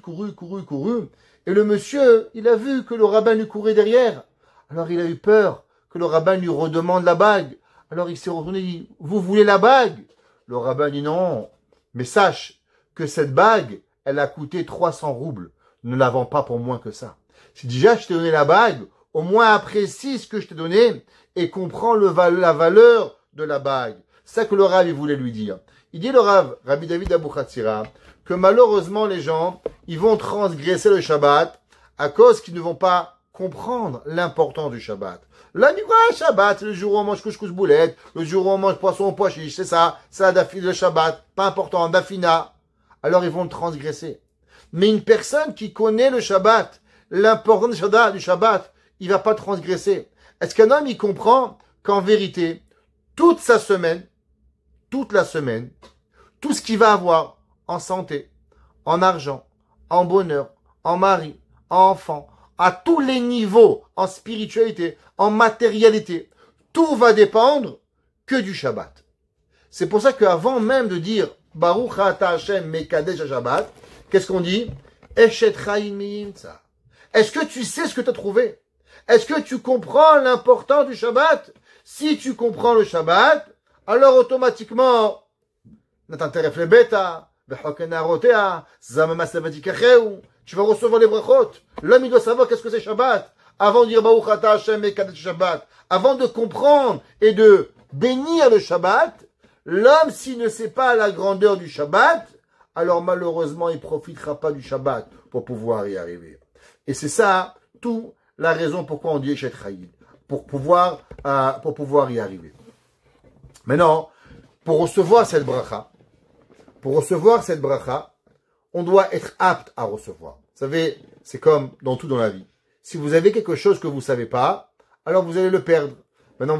Et le monsieur, il a vu que le rabbin lui courait derrière. Alors il a eu peur que le rabbin lui redemande la bague. Alors il s'est retourné et dit, vous voulez la bague? Le rabbin dit non, mais sache que cette bague, elle a coûté 300 roubles. Ne la vends pas pour moins que ça. Si déjà je t'ai donné la bague, au moins apprécie ce que je t'ai donné et comprends la valeur de la bague. C'est ça que le Rav il voulait lui dire. Il dit le Rav, Rabbi David Abou Chatzira, que malheureusement les gens, ils vont transgresser le Shabbat à cause qu'ils ne vont pas comprendre l'importance du Shabbat. Là, du quoi, Shabbat, c'est le jour où on mange couscous boulette, le jour où on mange poisson au pois chiche, c'est ça, le Shabbat, pas important, dafina. Alors ils vont le transgresser. Mais une personne qui connaît le Shabbat, l'importance du Shabbat, il va pas transgresser. Est-ce qu'un homme, il comprend qu'en vérité, toute la semaine, tout ce qu'il va avoir en santé, en argent, en bonheur, en mari, en enfant, à tous les niveaux, en spiritualité, en matérialité, tout va dépendre que du Shabbat. C'est pour ça qu'avant même de dire Baruch Ata Hashem Mekadesh Shabbat, qu'est-ce qu'on dit? Eshet Chaim Miyimtza. Est-ce que tu sais ce que tu as trouvé? Est-ce que tu comprends l'importance du Shabbat? Si tu comprends le Shabbat, alors automatiquement, Natanteref Lebeta, Behokenarotea, Zamamasavatikacheou, tu vas recevoir les brachot. L'homme, il doit savoir qu'est-ce que c'est Shabbat. Avant de dire Baruch Ata Hashem Mekadesh Shabbat, avant de comprendre et de bénir le Shabbat, l'homme, s'il ne sait pas la grandeur du Shabbat, alors malheureusement, il ne profitera pas du Shabbat pour pouvoir y arriver. Et c'est ça, tout la raison pourquoi on dit Eshet Chaim, pour pouvoir y arriver. Maintenant, pour recevoir cette bracha, on doit être apte à recevoir. Vous savez, c'est comme dans tout dans la vie. Si vous avez quelque chose que vous ne savez pas, alors vous allez le perdre. Maintenant,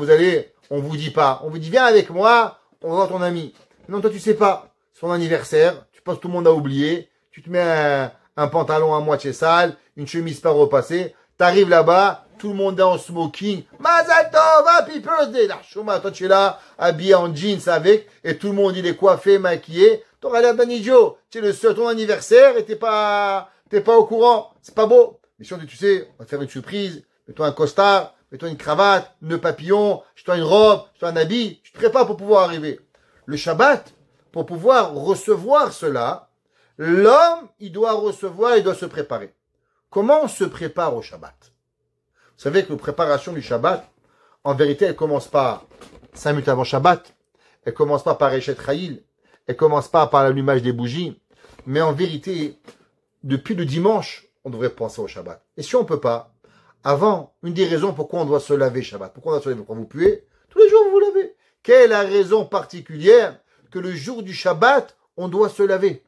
on vous dit pas. On vous dit, viens avec moi, on va voir ton ami. Non, toi, tu sais pas. Son anniversaire, tu penses que tout le monde a oublié, tu te mets un pantalon à moitié sale, une chemise pas repassée, t'arrives là-bas, tout le monde est en smoking, Mazal Tov, Happy Birthday, toi tu es là, habillé en jeans avec, et tout le monde il est coiffé, maquillé, t'auras l'air d'un idiot, tu es le seul, ton anniversaire, et t'es pas au courant, c'est pas beau. Mais si on dit, tu sais, on va te faire une surprise, mets-toi un costard, mets-toi une cravate, nœud papillon, mets-toi une robe, mets-toi un habit, tu te prépares pour pouvoir arriver. Le Shabbat, pour pouvoir recevoir cela, l'homme, il doit se préparer. Comment on se prépare au Shabbat? Vous savez que la préparation du Shabbat, en vérité, elle commence pas 5 minutes avant Shabbat, elle commence pas par Eshet Chaim, elle commence pas par l'allumage des bougies, mais en vérité, depuis le dimanche, on devrait penser au Shabbat. Et si on peut pas, avant, une des raisons pourquoi on doit se laver Shabbat, pourquoi on doit se laver quand vous puez, tous les jours vous vous lavez. Quelle est la raison particulière que le jour du Shabbat, on doit se laver?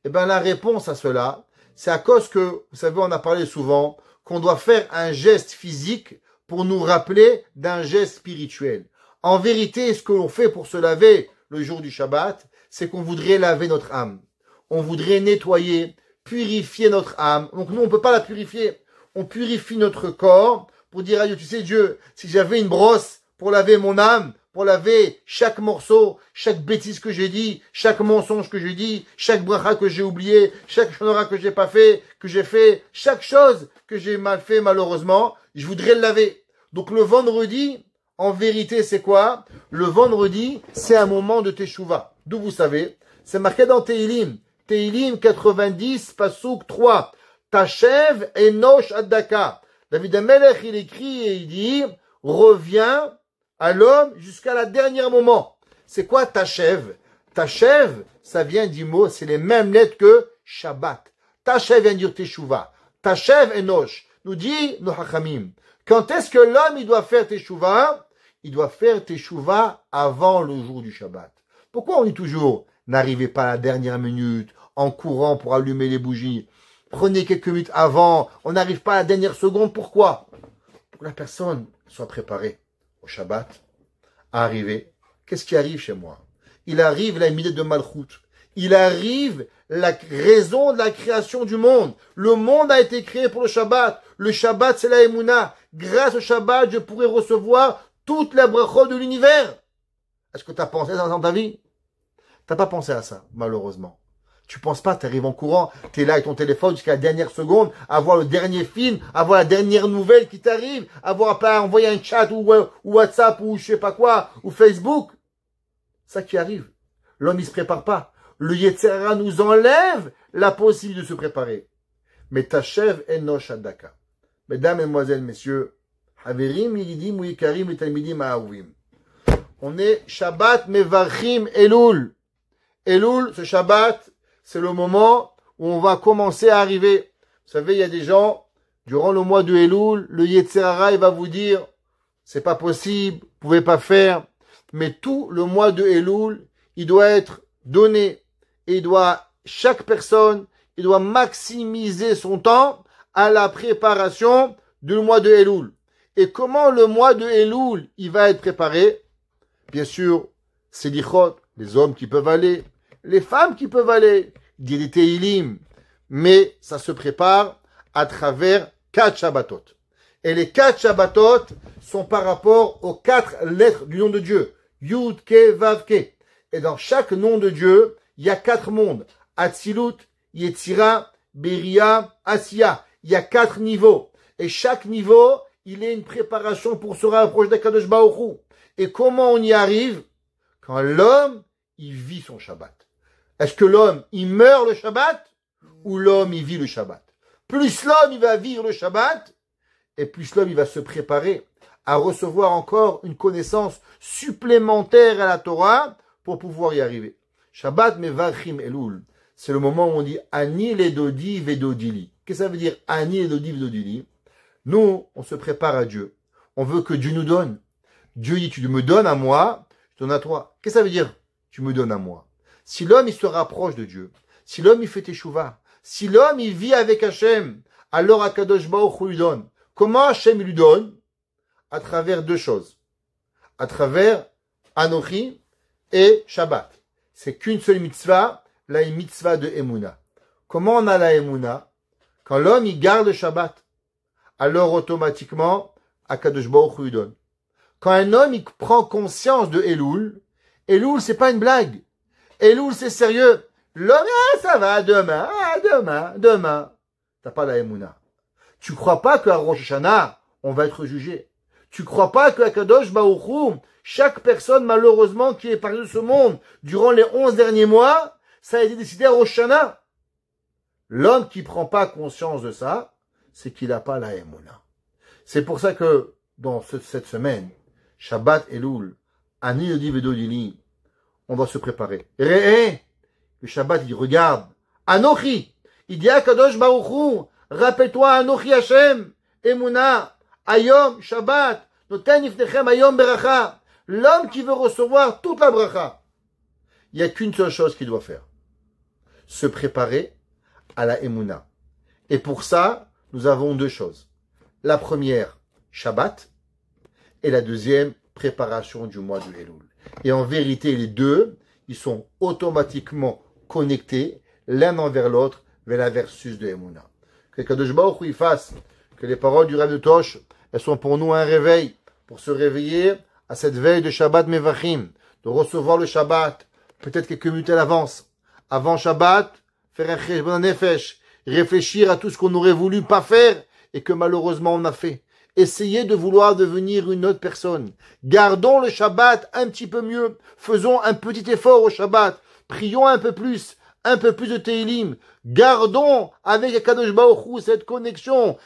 Eh bien, la réponse à cela, c'est à cause que, vous savez, on a parlé souvent, qu'on doit faire un geste physique pour nous rappeler d'un geste spirituel. En vérité, ce que l'on fait pour se laver le jour du Shabbat, c'est qu'on voudrait laver notre âme. On voudrait nettoyer, purifier notre âme. Donc nous, on ne peut pas la purifier. On purifie notre corps pour dire à Dieu, tu sais Dieu, si j'avais une brosse pour laver mon âme, pour laver chaque morceau, chaque bêtise que j'ai dit, chaque mensonge que j'ai dit, chaque bracha que j'ai oublié, chaque shonara que j'ai pas fait, que j'ai fait, chaque chose que j'ai mal fait malheureusement, je voudrais le laver. Donc le vendredi, en vérité, c'est quoi? Le vendredi, c'est un moment de teshuva. D'où vous savez, c'est marqué dans Tehilim. Tehilim 90, Pasuk 3. Tachev enosh addaka. David Amelech, il écrit et il dit, reviens à l'homme jusqu'à la dernière moment. C'est quoi Tachev? Tachev, ça vient du mot, c'est les mêmes lettres que Shabbat. Tachev vient dire Teshuva. Tachev enosh. Nous dit nos hachamim. Quand est-ce que l'homme, il doit faire Teshuva? Il doit faire Teshuva avant le jour du Shabbat. Pourquoi on dit toujours, n'arrivez pas à la dernière minute, en courant pour allumer les bougies. Prenez quelques minutes avant, on n'arrive pas à la dernière seconde. Pourquoi? Pour que la personne soit préparée au Shabbat, à arriver. Qu'est-ce qui arrive chez moi? Il arrive la minute de Malchut. Il arrive la raison de la création du monde. Le monde a été créé pour le Shabbat. Le Shabbat, c'est la Emouna. Grâce au Shabbat, je pourrai recevoir toute la brachot de l'univers. Est-ce que tu as pensé à ça dans ta vie? Tu n'as pas pensé à ça, malheureusement. Tu penses pas, tu arrives en courant, tu es là avec ton téléphone jusqu'à la dernière seconde, à voir le dernier film, à voir la dernière nouvelle qui t'arrive, à voir pas envoyer un chat ou WhatsApp ou je sais pas quoi, ou Facebook. Ça qui arrive. L'homme, il se prépare pas. Le Yetzer Hara nous enlève la possibilité de se préparer. Mais Tachev enosh adaka. Mesdames, Mesdemoiselles, Messieurs, Haverim, Yilidim, Uyikarim, et Talmidim, Ahavim. On est Shabbat Mevarchim Elul. Elul, ce Shabbat, c'est le moment où on va commencer à arriver. Vous savez, il y a des gens, durant le mois de Elul, le Yetzer Hara, il va vous dire, c'est pas possible, vous pouvez pas faire. Mais tout le mois de Elul, il doit être donné. Et chaque personne, il doit maximiser son temps à la préparation du mois de Elul. Et comment le mois de Elul, il va être préparé? Bien sûr, c'est l'Ichot, les hommes qui peuvent aller, les femmes qui peuvent aller, dire des Tehilim. Mais ça se prépare à travers 4 Shabbatot. Et les 4 Shabbatot sont par rapport aux 4 lettres du nom de Dieu. Yud, Ke, Vav, Ke. Et dans chaque nom de Dieu, il y a 4 mondes. Atzilut, Yetzira, Beria, Asiya. Il y a 4 niveaux. Et chaque niveau, il est une préparation pour se rapprocher d'Akadosh Baruch Hu. Et comment on y arrive? Quand l'homme, il vit son Shabbat. Est-ce que l'homme, il meurt le Shabbat? Ou l'homme, il vit le Shabbat? Plus l'homme, il va vivre le Shabbat, et plus l'homme, il va se préparer à recevoir encore une connaissance supplémentaire à la Torah pour pouvoir y arriver. Shabbat Mevarchim Elul. C'est le moment où on dit Ani Ledodi Vedodili. Qu'est-ce que ça veut dire Ani Ledodi Vedodili? Nous, on se prépare à Dieu. On veut que Dieu nous donne. Dieu dit, tu me donnes à moi, je donne à toi. Qu'est-ce que ça veut dire? Tu me donnes à moi. Si l'homme, il se rapproche de Dieu, si l'homme, il fait teshuva, si l'homme, il vit avec Hachem, alors Akadosh Baruch Hu lui donne. Comment Hachem lui donne? À travers 2 choses. À travers Anochi et Shabbat. C'est qu'une seule mitzvah, la mitzvah de Emouna. Comment on a la Emouna? Quand l'homme, il garde le Shabbat, alors automatiquement, Akadosh Baruch Hu lui donne. Quand un homme, il prend conscience de Elul, Elul, c'est pas une blague. Elul, c'est sérieux. L'homme, ça va, demain. T'as pas la Emouna. Tu crois pas qu'à Rosh Hashanah, on va être jugé. Tu crois pas qu'à Kadosh Baruch Hu, chaque personne, malheureusement, qui est partie de ce monde, durant les 11 derniers mois, ça a été décidé à Rosh Hashanah. L'homme qui prend pas conscience de ça, c'est qu'il n'a pas la Emouna. C'est pour ça que, dans cette semaine, Shabbat Elul, Ani Yodi Vedodili, on doit se préparer. Le Shabbat, il regarde. Anochi. Il dit à Kadosh Baruch Hu, rappelle-toi Anochi Hashem, Emouna, Ayom, Shabbat, Noten Ifnechem Ayom Beracha. L'homme qui veut recevoir toute la bracha. Il n'y a qu'une seule chose qu'il doit faire. Se préparer à la Emouna. Et pour ça, nous avons 2 choses. La première, Shabbat. Et la deuxième, préparation du mois de Elul. Et en vérité, les 2, ils sont automatiquement connectés l'un envers l'autre vers la versus de Emouna. Que Kadosh Baruch Hu fasse que les paroles du Rav de Tosh, elles sont pour nous un réveil, pour se réveiller à cette veille de Shabbat Mevachim, de recevoir le Shabbat, peut-être quelques minutes à l'avance. Avant Shabbat, faire un cheshbon nefesh, réfléchir à tout ce qu'on aurait voulu pas faire et que malheureusement on a fait. Essayez de vouloir devenir une autre personne. Gardons le Shabbat un petit peu mieux. Faisons un petit effort au Shabbat. Prions un peu plus de Teilim. Gardons avec Akadosh Baruch Hu cette connexion.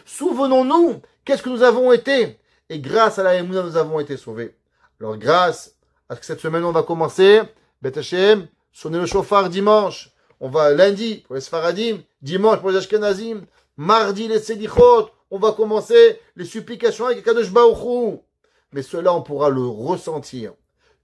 Souvenons-nous qu'est-ce que nous avons été. Et grâce à la Emouna, nous avons été sauvés. Alors grâce à ce que cette semaine on va commencer, Bet Hashem, sonner le shofar dimanche. On va lundi pour les Sfaradim, dimanche pour les Ashkenazim, mardi les Sedichot, on va commencer les supplications avec Kadosh Baruch Hu. Mais cela, on pourra le ressentir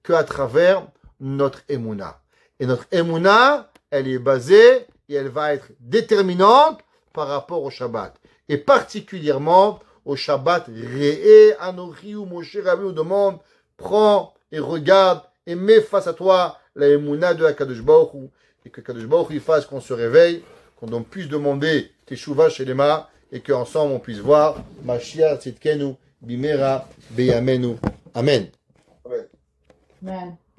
qu'à travers notre Emouna. Et notre Emouna, elle est basée et elle va être déterminante par rapport au Shabbat. Et particulièrement au Shabbat, Re'e Anochi ou Moshe Rabbeinu nous demande, prends et regarde et mets face à toi la Emouna de Kadosh Baruch Hu. Et que Kadosh Baruch Hu fasse qu'on se réveille, qu'on puisse demander Teshuvah chez les mains, et qu'ensemble on puisse voir Mashiach Tzidkenu Bimera Beyamenu. Amen. Amen.